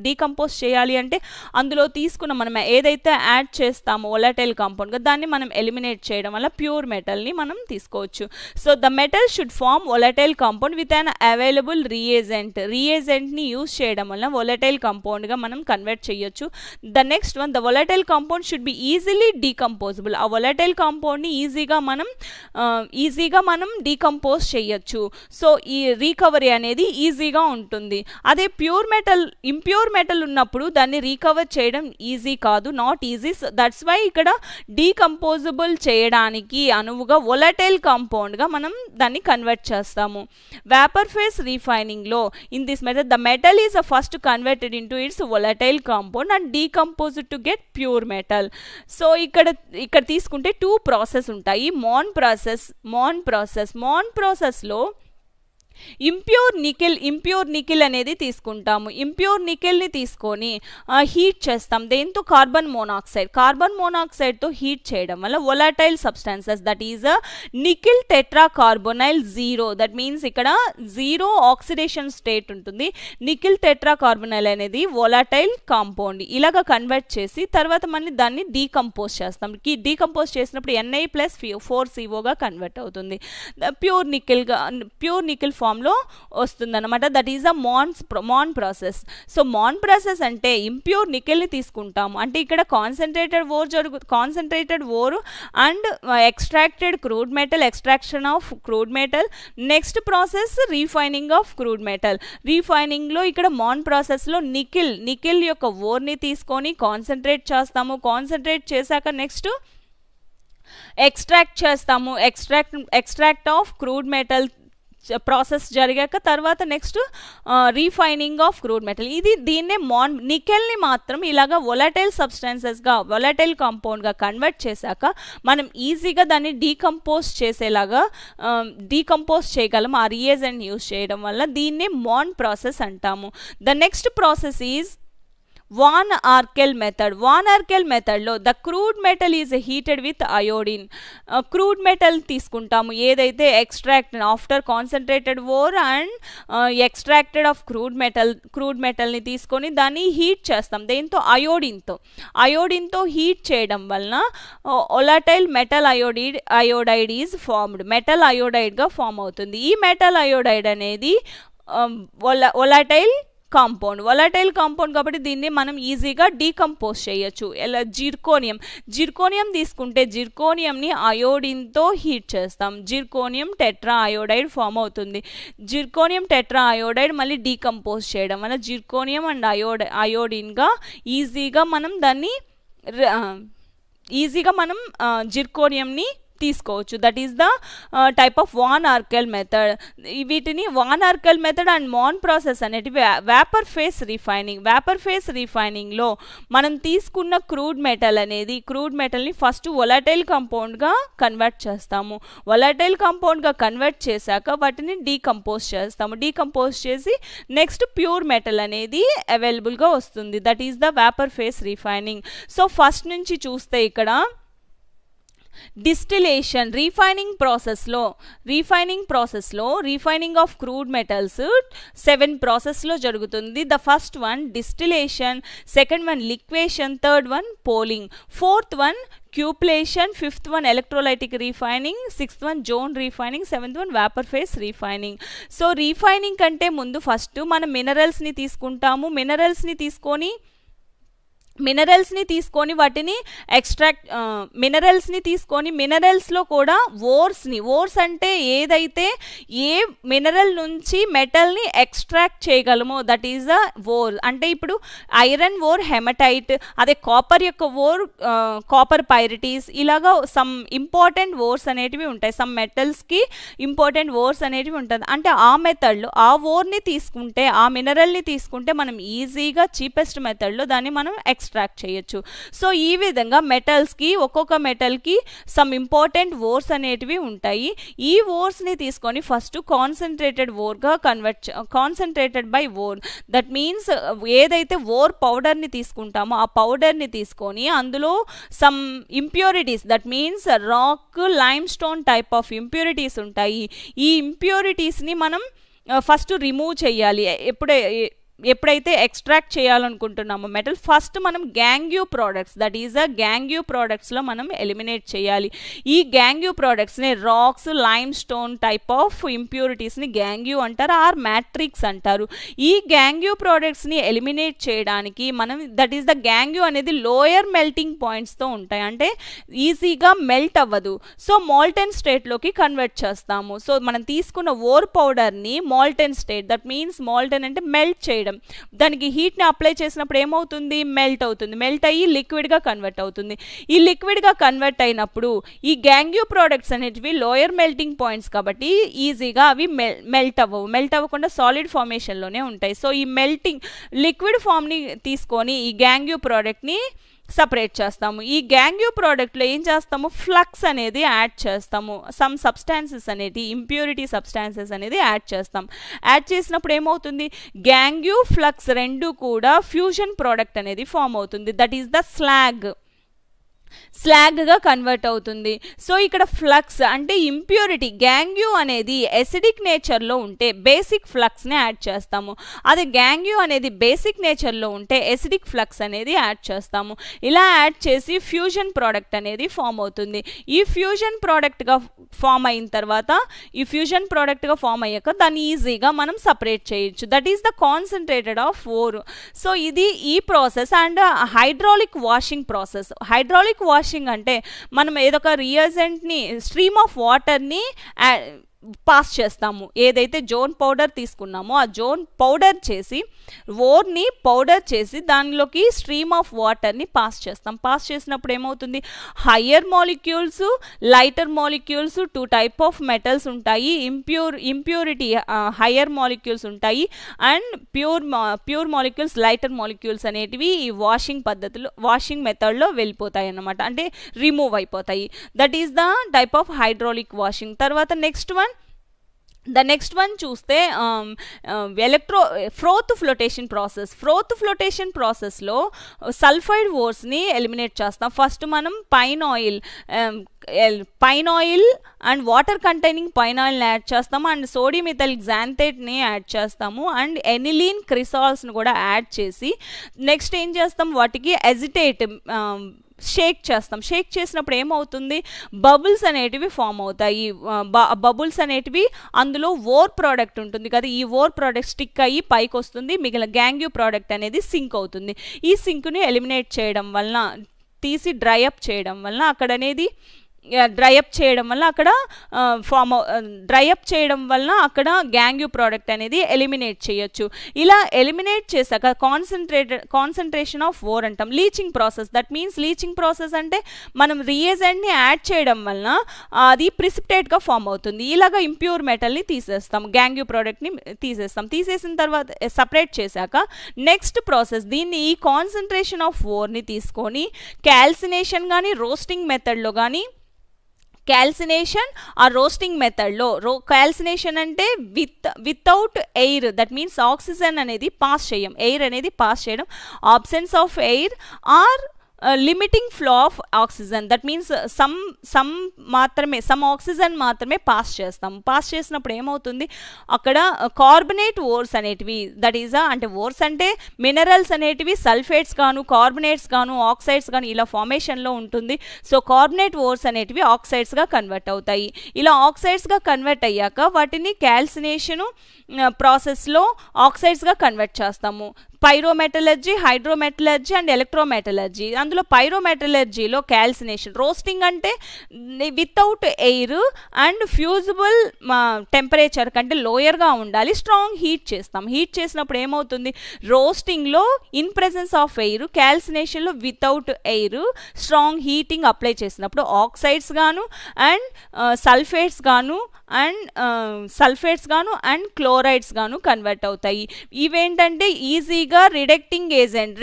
డీకంపోజ్ చేయాలి అంటే అందులో తీసుకున్న మనం ఏదైతే యాడ్ చేస్తామో వొలాటైల్ కాంపౌండ్గా దాన్ని మనం ఎలిమినేట్ చేయడం వల్ల ప్యూర్ మెటల్ని మనం తీసుకోవచ్చు. So the metal should form volatile compound with an available రియేజెంట్ని యూజ్ చేయడం వల్ల వొలాటైల్ కాంపౌండ్గా మనం కన్వర్ట్ చేయొచ్చు. The next one, the volatile compound should be easily decomposable. ఆ వొలటైల్ కాంపౌండ్ని ఈజీగా మనం డీకంపోజ్ చేయొచ్చు. సో ఈ రీకవరీ అనేది ఈజీగా ఉంటుంది. అదే ఇంప్యూర్ మెటల్ ఉన్నప్పుడు దాన్ని రీకవర్ చేయడం ఈజీ కాదు, నాట్ ఈజీ. దట్స్ వై ఇక్కడ డీకంపోజబుల్ చేయడానికి అనువుగా వొలటైల్ కాంపౌండ్గా మనం దాన్ని కన్వర్ట్ చేస్తాము. వేపర్ ఫేస్ రీఫైనింగ్లో in this method the metal is first converted into its volatile compound and decomposed to get pure metal. So ఇక్కడ తీసుకుంటే 2 ప్రాసెస్ ఉంటాయి. మాన్ ప్రాసెస్లో ఇంప్యూర్ నికిల్ అనేది తీసుకుంటాము. ఇంప్యూర్ నికిల్ని తీసుకొని హీట్ చేస్తాం. దేంతో కార్బన్ మోనాక్సైడ్తో హీట్ చేయడం వల్ల volatile substances, that is nickel tetracarbonyl 0, that means ఇక్కడ 0 ఆక్సిడేషన్ స్టేట్ ఉంటుంది. నికిల్ టెట్రాకార్బొనైల్ అనేది వొలాటైల్ కాంపౌండ్. ఇలాగ కన్వర్ట్ చేసి తర్వాత మళ్ళీ దాన్ని డీకంపోజ్ చేస్తాం. డీకంపోజ్ చేసినప్పుడు Na+4CO కన్వర్ట్ అవుతుంది. ప్యూర్ నికిల్ ఫామ్లో వస్తుందన్నమాట. That is a Mond process. So Mond process అంటే ఇంప్యూర్ నికెల్ని తీసుకుంటాము. అంటే ఇక్కడ concentrated ore and extracted crude metal, extraction of crude metal. Next process refining of crude metal. రీఫైనింగ్లో ఇక్కడ మాన్ ప్రాసెస్లో నికిల్ యొక్క ఓర్ని తీసుకొని కాన్సన్ట్రేట్ చేస్తాము. కాన్సన్ట్రేట్ చేశాక నెక్స్ట్ ఎక్స్ట్రాక్ట్ చేస్తాము. Extract of crude metal process జరిగాక తర్వాత next refining of crude metal. దీన్నే నికెల్ని మాత్రం ఇలాగా వొలటైల్ కాంపౌండ్గా కన్వర్ట్ చేశాక మనం ఈజీగా దాన్ని డీకంపోజ్ చేయగలం ఆ రియేజెంట్ యూజ్ చేయడం వల్ల. దీన్నే మాన్ ప్రాసెస్ అంటాము. The next process is van Arkel మెథడ్లో the crude metal is heated with iodine. Crude metal తీసుకుంటాము, ఏదైతే after concentrated ore and extracted of crude మెటల్ని తీసుకొని దాన్ని హీట్ చేస్తాం. దేంతో అయోడిన్తో హీట్ చేయడం వలన volatile metal iodide is formed. Metal అయోడైడ్గా ఫామ్ అవుతుంది. ఈ మెటల్ అయోడైడ్ అనేది వొలటైల్ కాంపౌండ్ కాబట్టి దీన్ని మనం ఈజీగా డీకంపోజ్ చేయొచ్చు. ఎలా జిర్కోనియం తీసుకుంటే జిర్కోనియంని అయోడిన్తో హీట్ చేస్తాం. జిర్కోనియం టెట్రా అయోడైడ్ ఫామ్ అవుతుంది. జిర్కోనియం టెట్రా అయోడైడ్ మళ్ళీ డీకంపోజ్ చేయడం వల్ల జిర్కోనియం అండ్ అయోడిన్గా ఈజీగా మనం జిర్కోనియంని తీసుకోవచ్చు. That is the type of van Arkel method. వీటిని van Arkel method and Mond process అనేటివి వేపర్ ఫేస్ రీఫైనింగ్లో మనం తీసుకున్న క్రూడ్ మెటల్ని ఫస్ట్ వొలటైల్ కాంపౌండ్గా కన్వర్ట్ చేస్తాము. వొలటైల్ కాంపౌండ్గా కన్వర్ట్ చేశాక వాటిని డీకంపోజ్ చేస్తాము. డీకంపోజ్ చేసి నెక్స్ట్ ప్యూర్ మెటల్ అనేది అవైలబుల్గా వస్తుంది. That is the vapour phase refining. So first నుంచి చూస్తే ఇక్కడ distillation refining of crude metals 7 ప్రాసెస్లో జరుగుతుంది. The first one distillation, second one liquation, third one poling, fourth one cupellation, fifth one electrolytic refining, sixth one zone refining, seventh one vapour phase refining. So refining కంటే ముందు first మనం మినరల్స్ని తీసుకుంటాము. మినరల్స్ని తీసుకొని వాటిని మినరల్స్లో కూడా ఓర్స్ అంటే ఏదైతే ఏ మినరల్ నుంచి మెటల్ని ఎక్స్ట్రాక్ట్ చేయగలమో దట్ ఈస్ ద ఓర్. అంటే ఇప్పుడు ఐరన్ ఓర్ హెమటైట్, అదే కాపర్ యొక్క ఓర్ కాపర్ పైరిటీస్, ఇలాగా సమ్ ఇంపార్టెంట్ ఓర్స్ అనేటివి ఉంటాయి. సమ్ మెటల్స్కి ఇంపార్టెంట్ ఓర్స్ అనేటివి ఉంటుంది. అంటే ఆ మెథడ్లో ఆ ఓర్ని తీసుకుంటే, ఆ మినరల్ని తీసుకుంటే మనం ఈజీగా చీపెస్ట్ మెథడ్లో దాన్ని మనం ఎక్స్ట్రాక్ట్ చేయొచ్చు. సో ఈ విధంగా మెటల్స్కి, ఒక్కొక్క మెటల్కి సమ్ ఇంపార్టెంట్ ఓర్స్ అనేటివి ఉంటాయి. ఈ ఓర్స్ని తీసుకొని first concentrated by ore, that means ఏదైతే ఓర్ పౌడర్ని తీసుకుంటామో ఆ పౌడర్ని తీసుకొని అందులో some impurities, that means rock, limestone type of impurities ఉంటాయి. ఈ ఇంప్యూరిటీస్ని మనం ఫస్ట్ రిమూవ్ చేయాలి. ఎప్పుడైతే ఎక్స్ట్రాక్ట్ చేయాలనుకుంటున్నామో మెటల్, ఫస్ట్ మనం gangue products, that is a gangue ప్రోడక్ట్స్లో మనం ఎలిమినేట్ చేయాలి. ఈ గ్యాంగ్యూ ప్రోడక్ట్స్ని rocks, limestone type of ఇంప్యూరిటీస్ని గ్యాంగ్యూ అంటారు, ఆర్ మ్యాట్రిక్స్ అంటారు. ఈ గ్యాంగ్యూ ప్రోడక్ట్స్ని ఎలిమినేట్ చేయడానికి మనం, దట్ ఈస్ ద గ్యాంగ్యూ అనేది లోయర్ మెల్టింగ్ పాయింట్స్తో ఉంటాయి, అంటే ఈజీగా మెల్ట్ అవ్వదు. సో మోల్టెన్ స్టేట్లోకి కన్వర్ట్ చేస్తాము. సో మనం తీసుకున్న ఓర్ పౌడర్ని molten state, that means molten అంటే మెల్ట్ చేయడం, దానికి హీట్ని అప్లై చేసినప్పుడు ఏమవుతుంది, మెల్ట్ అవుతుంది, మెల్ట్ అయ్యి లిక్విడ్గా కన్వర్ట్ అవుతుంది. ఈ లిక్విడ్గా కన్వర్ట్ అయినప్పుడు ఈ గ్యాంగ్యూ ప్రోడక్ట్స్ అనేటివి లోయర్ మెల్టింగ్ పాయింట్స్ కాబట్టి ఈజీగా అవి మెల్ట్ అవ్వకుండా సాలిడ్ ఫార్మేషన్లోనే ఉంటాయి. సో ఈ లిక్విడ్ ఫామ్ని తీసుకొని ఈ గ్యాంగ్యూ ప్రోడక్ట్ని సపరేట్ చేస్తాము. ఈ గ్యాంగ్యూ ప్రోడక్ట్లో ఏం చేస్తాము, ఫ్లక్స్ అనేది యాడ్ చేస్తాము. సమ్ సబ్స్టాన్సెస్ అనేది, ఇంప్యూరిటీ సబ్స్టాన్సెస్ అనేది యాడ్ చేస్తాం. యాడ్ చేసినప్పుడు ఏమవుతుంది, గ్యాంగ్యూ ఫ్లక్స్ రెండు కూడా ఫ్యూజన్ ప్రోడక్ట్ అనేది ఫామ్ అవుతుంది, దట్ ఈస్ ద స్లాగ్గా కన్వర్ట్ అవుతుంది. సో ఇక్కడ ఫ్లక్స్ అంటే ఇంప్యూరిటీ, గ్యాంగ్యూ అనేది ఎసిడిక్ నేచర్లో ఉంటే బేసిక్ ఫ్లక్స్ని యాడ్ చేస్తాము. అదే గ్యాంగ్యూ అనేది బేసిక్ నేచర్లో ఉంటే ఎసిడిక్ ఫ్లక్స్ అనేది యాడ్ చేస్తాము. ఇలా యాడ్ చేసి ఫ్యూజన్ ప్రోడక్ట్ అనేది ఫామ్ అవుతుంది. ఈ ఫ్యూజన్ ప్రోడక్ట్గా ఫామ్ అయిన తర్వాత, ఈ ఫ్యూజన్ ప్రోడక్ట్గా ఫామ్ అయ్యాక దాన్ని ఈజీగా మనం సపరేట్ చేయొచ్చు, that is the concentrated of ore. So ఇది ఈ ప్రాసెస్. And hydraulic washing process. Hydraulic washing అంటే మనం ఏదొక రియేజెంట్ని, స్ట్రీమ్ ఆఫ్ వాటర్ని పాస్ చేస్తాము. ఏదైతే జోన్ పౌడర్ తీసుకున్నామో ఆ జోన్ పౌడర్ చేసి, ఓర్ని పౌడర్ చేసి దానిలోకి స్ట్రీమ్ ఆఫ్ వాటర్ని పాస్ చేస్తాం. పాస్ చేసినప్పుడు ఏమవుతుంది, higher molecules, lighter molecules, 2 type of metals ఉంటాయి. ఇంప్యూరిటీ హయ్యర్ మాలిక్యూల్స్ ఉంటాయి, and pure molecules, lighter molecules అనేటివి ఈ వాషింగ్ మెథడ్లో వెళ్ళిపోతాయి అన్నమాట, అంటే రిమూవ్ అయిపోతాయి. That is the type of hydraulic washing. తర్వాత నెక్స్ట్ వన్ చూస్తే ఫ్రోత్ ఫ్లోటేషన్ ప్రాసెస్లో సల్ఫైడ్ ఓర్స్ని ఎలిమినేట్ చేస్తాం. ఫస్ట్ మనం pine oil and water containing pine ఆయిల్ని యాడ్ చేస్తాము, అండ్ సోడియం ఇథైలిక్ జాంథేట్ని యాడ్ చేస్తాము, అండ్ ఎనిలీన్ క్రిసాల్స్ని కూడా యాడ్ చేసి నెక్స్ట్ ఏం చేస్తాం, వాటికి ఎజిటేట్ షేక్ చేసినప్పుడు ఏమవుతుంది, బబుల్స్ అనేటివి ఫామ్ అవుతాయి. బబుల్స్ అనేటివి అందులో ఓర్ ప్రోడక్ట్ ఉంటుంది కదా, ఈ ఓర్ ప్రోడక్ట్ స్టిక్ అయ్యి పైకి వస్తుంది, మిగిలిన గ్యాంగ్యూ ప్రోడక్ట్ అనేది సింక్ అవుతుంది. ఈ సింక్ని ఎలిమినేట్ చేయడం వలన, తీసి డ్రై అప్ చేయడం వలన అక్కడ గ్యాంగ్యూ ప్రోడక్ట్ అనేది ఎలిమినేట్ చేయొచ్చు. ఇలా ఎలిమినేట్ చేశాక కాన్సన్ట్రేషన్ ఆఫ్ ఓర్ అంటాం. Leaching process, that means leaching process అంటే మనం రియేజెంట్ని యాడ్ చేయడం వలన అది ప్రిసిపిటేట్గా ఫామ్ అవుతుంది. ఇలాగ ఇంప్యూర్ మెటల్ని తీసేస్తాం, గ్యాంగ్యూ ప్రోడక్ట్ని తీసేసిన తర్వాత సపరేట్ చేశాక నెక్స్ట్ ప్రాసెస్, దీన్ని ఈ కాన్సన్ట్రేషన్ ఆఫ్ ఓర్ని తీసుకొని క్యాల్సినేషన్ కానీ రోస్టింగ్ మెథడ్లో కానీ, క్యాల్సినేషన్ ఆ రోస్టింగ్ మెథడ్లో, క్యాల్సినేషన్ అంటే without air, that means oxygen అనేది పాస్ చేయం, ఎయిర్ అనేది పాస్ చేయడం, absence of air or limiting flow of oxygen. That means some oxygen మాత్రమే పాస్ చేస్తాం. పాస్ చేసినప్పుడు ఏమవుతుంది, అక్కడ కార్బనేట్ ఓర్స్ అనేటివి, దట్ ఈజ్ అంటే ఓర్స్ అంటే మినరల్స్ అనేటివి సల్ఫేట్స్ గాను కార్బనేట్స్ గాను ఆక్సైడ్స్ గాను ఇలా ఫార్మేషన్లో ఉంటుంది. సో కార్బనేట్ ఓర్స్ అనేటివి ఆక్సైడ్స్గా కన్వర్ట్ అవుతాయి. ఇలా ఆక్సైడ్స్గా కన్వర్ట్ అయ్యాక వాటిని క్యాల్సినేషను ప్రాసెస్లో ఆక్సైడ్స్గా కన్వర్ట్ చేస్తాము. Pyrometallurgy, hydrometallurgy and electrometallurgy. అందులో పైరోమెటలర్జీలో క్యాల్సినేషన్, రోస్టింగ్ అంటే without air and fusible temperature కంటే లోయర్గా ఉండాలి, స్ట్రాంగ్ హీట్ చేస్తాం. హీట్ చేసినప్పుడు ఏమవుతుంది, రోస్టింగ్లో ఇన్ ప్రెజెన్స్ ఆఫ్ ఎయిర్, క్యాల్సినేషన్లో without air, strong heating apply చేసినప్పుడు ఆక్సైడ్స్ గాను అండ్ సల్ఫేట్స్ గాను అండ్ క్లోరైడ్స్ గాను కన్వర్ట్ అవుతాయి. ఇవేంటంటే ఈజీగా రిడక్టింగ్ ఏజెంట్,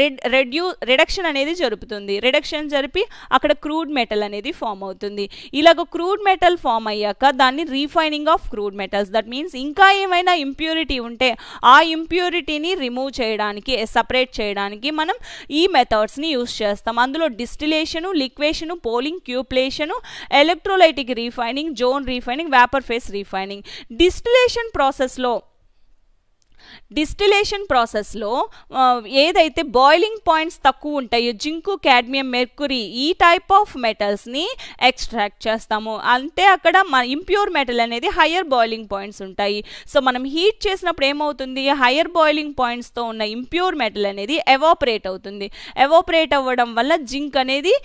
రిడక్షన్ అనేది జరుపుతుంది. రిడక్షన్ జరిపి అక్కడ క్రూడ్ మెటల్ అనేది ఫామ్ అవుతుంది. ఇలాగ క్రూడ్ మెటల్ ఫామ్ అయ్యాక దాన్ని refining of crude metals. That means ఇంకా ఏమైనా ఇంప్యూరిటీ ఉంటే ఆ ఇంప్యూరిటీని రిమూవ్ చేయడానికి, సపరేట్ చేయడానికి మనం ఈ మెథడ్స్ని యూస్ చేస్తాం. అందులో distillation, liquation, poling, cupellation, electrolytic refining, zone refining, vapour phase refining. Distillation ప్రాసెస్లో ఏదైతే బాయిలింగ్ పాయింట్స్ తక్కువ ఉంటాయో, జింకు, కాడ్మియం, మెర్కురీ ఈ టైప్ ఆఫ్ మెటల్స్ని ఎక్స్ట్రాక్ట్ చేస్తాము. అంటే అక్కడ ఇంప్యూర్ మెటల్ అనేది హయ్యర్ బాయిలింగ్ పాయింట్స్ ఉంటాయి. సో మనం హీట్ చేసినప్పుడు ఏమవుతుంది, హయ్యర్ బాయిలింగ్ పాయింట్స్తో ఉన్న ఇంప్యూర్ మెటల్ అనేది ఎవాపరేట్ అవుతుంది. ఎవాపరేట్ అవ్వడం వల్ల జింక్ అనేది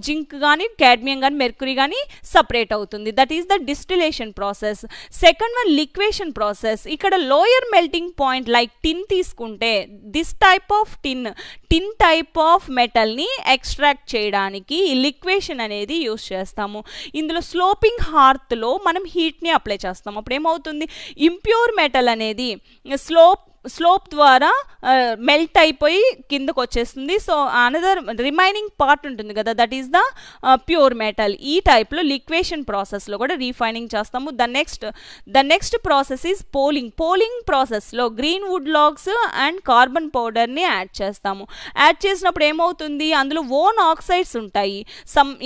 జింక్ కానీ కాడ్మియం కానీ మెర్కురీ కానీ సపరేట్ అవుతుంది. That is the distillation process. Second one liquation process. ఇక్కడ lower melting point like tin తీసుకుంటే, this type of tin type of మెటల్ని ఎక్స్ట్రాక్ట్ చేయడానికి లిక్వేషన్ అనేది యూస్ చేస్తాము. ఇందులో స్లోపింగ్ హార్త్లో మనం హీట్ని అప్లై చేస్తాము. అప్పుడు ఏమవుతుంది, ఇంప్యూర్ మెటల్ అనేది స్లోప్ ద్వారా మెల్ట్ అయిపోయి కిందకు వచ్చేస్తుంది. సో అనదర్ రిమైనింగ్ పార్ట్ ఉంటుంది కదా, that is the pure metal. ఈ టైప్లో లిక్వేషన్ ప్రాసెస్లో కూడా రీఫైనింగ్ చేస్తాము. The next process is poling ప్రాసెస్లో green wood logs and carbon పౌడర్ని యాడ్ చేస్తాము. యాడ్ చేసినప్పుడు ఏమవుతుంది, అందులో ఓన్ ఆక్సైడ్స్ ఉంటాయి.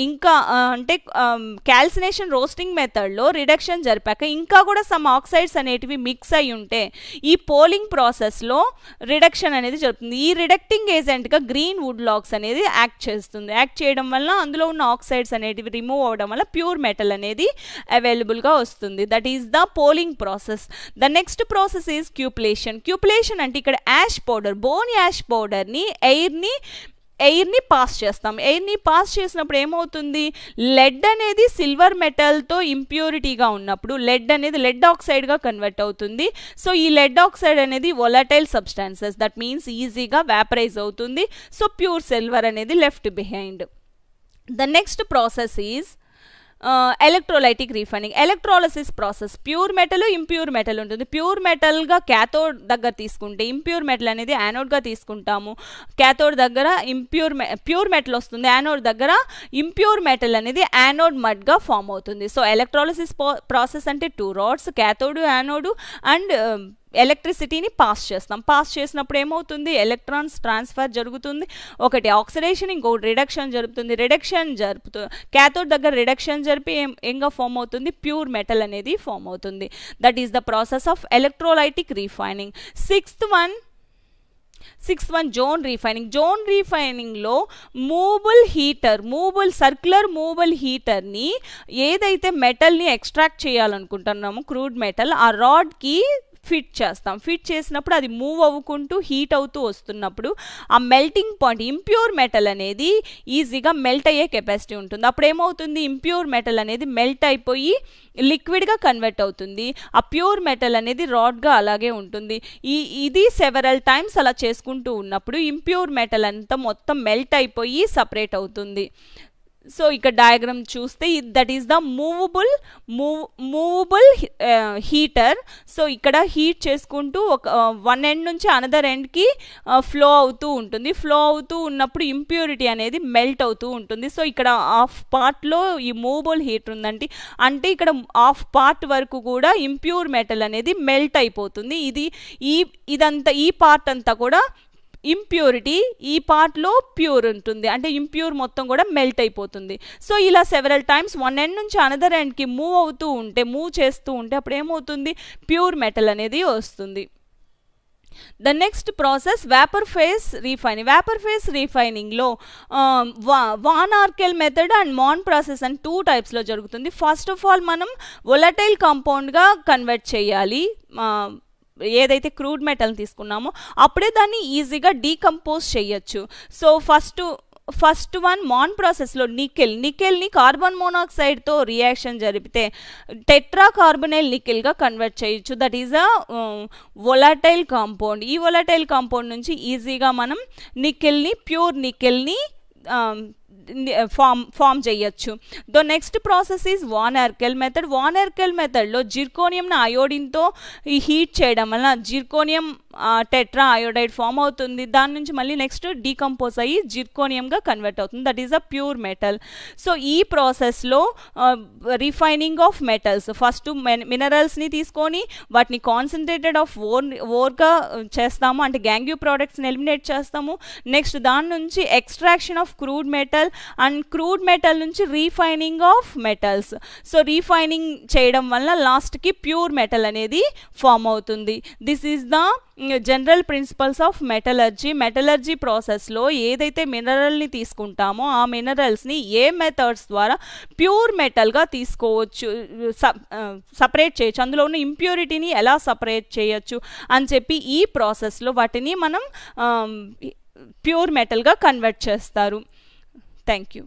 ఇంకా అంటే క్యాల్సినేషన్ రోస్టింగ్ మెథడ్లో రిడక్షన్ జరిపాక ఇంకా కూడా సమ్ ఆక్సైడ్స్ అనేటివి మిక్స్ అయి ఉంటే ఈ పోలింగ్ ప్రాసెస్లో రిడక్షన్ అనేది జరుగుతుంది. ఈ రిడక్టింగ్ ఏజెంట్గా గ్రీన్ వుడ్ లాగ్స్ అనేది యాక్ట్ చేస్తుంది. యాక్ట్ చేయడం వల్ల అందులో ఉన్న ఆక్సైడ్స్ అనేటివి రిమూవ్ అవ్వడం వల్ల ప్యూర్ మెటల్ అనేది అవైలబుల్గా వస్తుంది. That is the poling process. The next process is cupellation అంటే ఇక్కడ యాష్ పౌడర్, బోన్ యాష్ పౌడర్ని ఎయిర్ని పాస్ చేస్తాం. ఎయిర్ని పాస్ చేసినప్పుడు ఏమవుతుంది, లెడ్ అనేది సిల్వర్ మెటల్తో ఇంప్యూరిటీగా ఉన్నప్పుడు లెడ్ ఆక్సైడ్గా కన్వర్ట్ అవుతుంది. సో ఈ లెడ్ ఆక్సైడ్ అనేది వొలటైల్ సబ్స్టాన్సెస్, దట్ మీన్స్ ఈజీగా వేపరైజ్ అవుతుంది. సో ప్యూర్ సిల్వర్ అనేది left behind. The next process is electrolytic refining, electrolysis process. Pure metal, impure metal ఉంటుంది. ప్యూర్ మెటల్గా క్యాథోడ్ దగ్గర తీసుకుంటే ఇంప్యూర్ మెటల్ అనేది యానోడ్గా తీసుకుంటాము. క్యాథోడ్ దగ్గర ప్యూర్ మెటల్ వస్తుంది, యానోడ్ దగ్గర ఇంప్యూర్ మెటల్ అనేది యానోడ్ మడ్గా ఫామ్ అవుతుంది. సో ఎలక్ట్రాలసిస్ ప్రాసెస్ అంటే 2 rods, cathode, anode and ఎలక్ట్రిసిటీని pass చేస్తాం. పాస్ చేసినప్పుడు ఏమవుతుంది, ఎలక్ట్రాన్స్ ట్రాన్స్ఫర్ జరుగుతుంది. ఒకటి ఆక్సిడేషన్, ఇంకొకటి రిడక్షన్ జరుపుతుంది. క్యాథోడ్ దగ్గర రిడక్షన్ జరిపి ఏంగా ఫామ్ అవుతుంది, ప్యూర్ మెటల్ అనేది ఫామ్ అవుతుంది. That is the process of electrolytic refining. Sixth one zone రీఫైనింగ్లో సర్క్యులర్ మూవబుల్ హీటర్ని ఏదైతే మెటల్ని ఎక్స్ట్రాక్ట్ చేయాలనుకుంటున్నామో క్రూడ్ మెటల్, ఆ రాడ్కి ఫిట్ చేస్తాం. ఫిట్ చేసినప్పుడు అది మూవ్ అవ్వుకుంటూ హీట్ అవుతూ వస్తున్నప్పుడు ఆ మెల్టింగ్ పాయింట్ ఇంప్యూర్ మెటల్ అనేది ఈజీగా మెల్ట్ అయ్యే కెపాసిటీ ఉంటుంది. అప్పుడు ఏమవుతుంది, ఇంప్యూర్ మెటల్ అనేది మెల్ట్ అయిపోయి లిక్విడ్గా కన్వర్ట్ అవుతుంది. ఆ ప్యూర్ మెటల్ అనేది రాడ్గా అలాగే ఉంటుంది. ఇది సెవెరల్ టైమ్స్ అలా చేసుకుంటూ ఉన్నప్పుడు ఇంప్యూర్ మెటల్ అంతా మొత్తం మెల్ట్ అయిపోయి సపరేట్ అవుతుంది. సో ఇక్కడ డయాగ్రామ్ చూస్తే that is the movable heater. So ఇక్కడ హీట్ చేసుకుంటూ వన్ ఎండ్ నుంచి అనదర్ ఎండ్కి ఫ్లో అవుతూ ఉంటుంది. ఫ్లో అవుతూ ఉన్నప్పుడు ఇంప్యూరిటీ అనేది మెల్ట్ అవుతూ ఉంటుంది. సో ఇక్కడ హాఫ్ పార్ట్లో ఈ మూవబుల్ హీటర్ ఉందంటే అంటే ఇక్కడ హాఫ్ పార్ట్ వరకు కూడా ఇంప్యూర్ మెటల్ అనేది మెల్ట్ అయిపోతుంది. ఈ పార్ట్ అంతా కూడా ఇంప్యూరిటీ ఈ పార్ట్లో ప్యూర్ ఉంటుంది, అంటే ఇంప్యూర్ మొత్తం కూడా మెల్ట్ అయిపోతుంది. సో ఇలా సెవెరల్ టైమ్స్ వన్ ఎండ్ నుంచి అనదర్ ఎండ్కి మూవ్ చేస్తూ ఉంటే అప్పుడు ఏమవుతుంది, ప్యూర్ మెటల్ అనేది వస్తుంది. The next process vapour phase refining. Vapour phase రీఫైనింగ్లో van Arkel method and Mond process అని 2 టైప్స్లో జరుగుతుంది. ఫస్ట్ ఆఫ్ ఆల్ మనం వొలటైల్ కాంపౌండ్గా కన్వర్ట్ చేయాలి. ఏదైతే క్రూడ్ మెటల్ తీసుకున్నామో అప్పుడే దాన్ని ఈజీగా డీకంపోజ్ చేయొచ్చు. సో ఫస్ట్ వన్ మాన్ ప్రాసెస్లో నికెల్ని కార్బన్ మోనాక్సైడ్తో రియాక్షన్ జరిపితే టెట్రా కార్బొనైల్ నికెల్గా కన్వర్ట్ చేయొచ్చు. That is a volatile compound. ఈ వొలటైల్ కాంపౌండ్ నుంచి ఈజీగా మనం ప్యూర్ నికెల్ని ఫామ్ చేయొచ్చు. The next process is van Arkel method. Van Arkel మెథడ్లో జిర్కోనియంను అయోడిన్తో హీట్ చేయడం వలన జిర్కోనియం టెట్రా అయోడైడ్ ఫామ్ అవుతుంది. దాని నుంచి మళ్ళీ నెక్స్ట్ డీకంపోజ్ అయ్యి జిర్కోనియంగా కన్వర్ట్ అవుతుంది. That is a pure metal. So ఈ ప్రాసెస్లో రిఫైనింగ్ ఆఫ్ మెటల్స్, ఫస్ట్ మినరల్స్ని తీసుకొని వాటిని కాన్సన్ట్రేటెడ్ ఆఫ్ ఓర్గా చేస్తాము, అంటే గ్యాంగ్యూ ప్రోడక్ట్స్ని ఎలిమినేట్ చేస్తాము. నెక్స్ట్ దాని నుంచి extraction of crude metal and crude metal నుంచి refining of metals. So refining చేయడం వల్ల లాస్ట్కి ప్యూర్ మెటల్ అనేది ఫామ్ అవుతుంది. This is the general principles of metallurgy ప్రాసెస్లో ఏదైతే మినరల్ని తీసుకుంటామో ఆ మినరల్స్ని ఏ మెథడ్స్ ద్వారా ప్యూర్ మెటల్గా తీసుకోవచ్చు, సపరేట్ చేయొచ్చు, అందులో ఉన్న ఇంప్యూరిటీని ఎలా సపరేట్ చేయొచ్చు అని చెప్పి ఈ ప్రాసెస్లో వాటిని మనం ప్యూర్ మెటల్గా కన్వర్ట్ చేస్తారు. Thank you.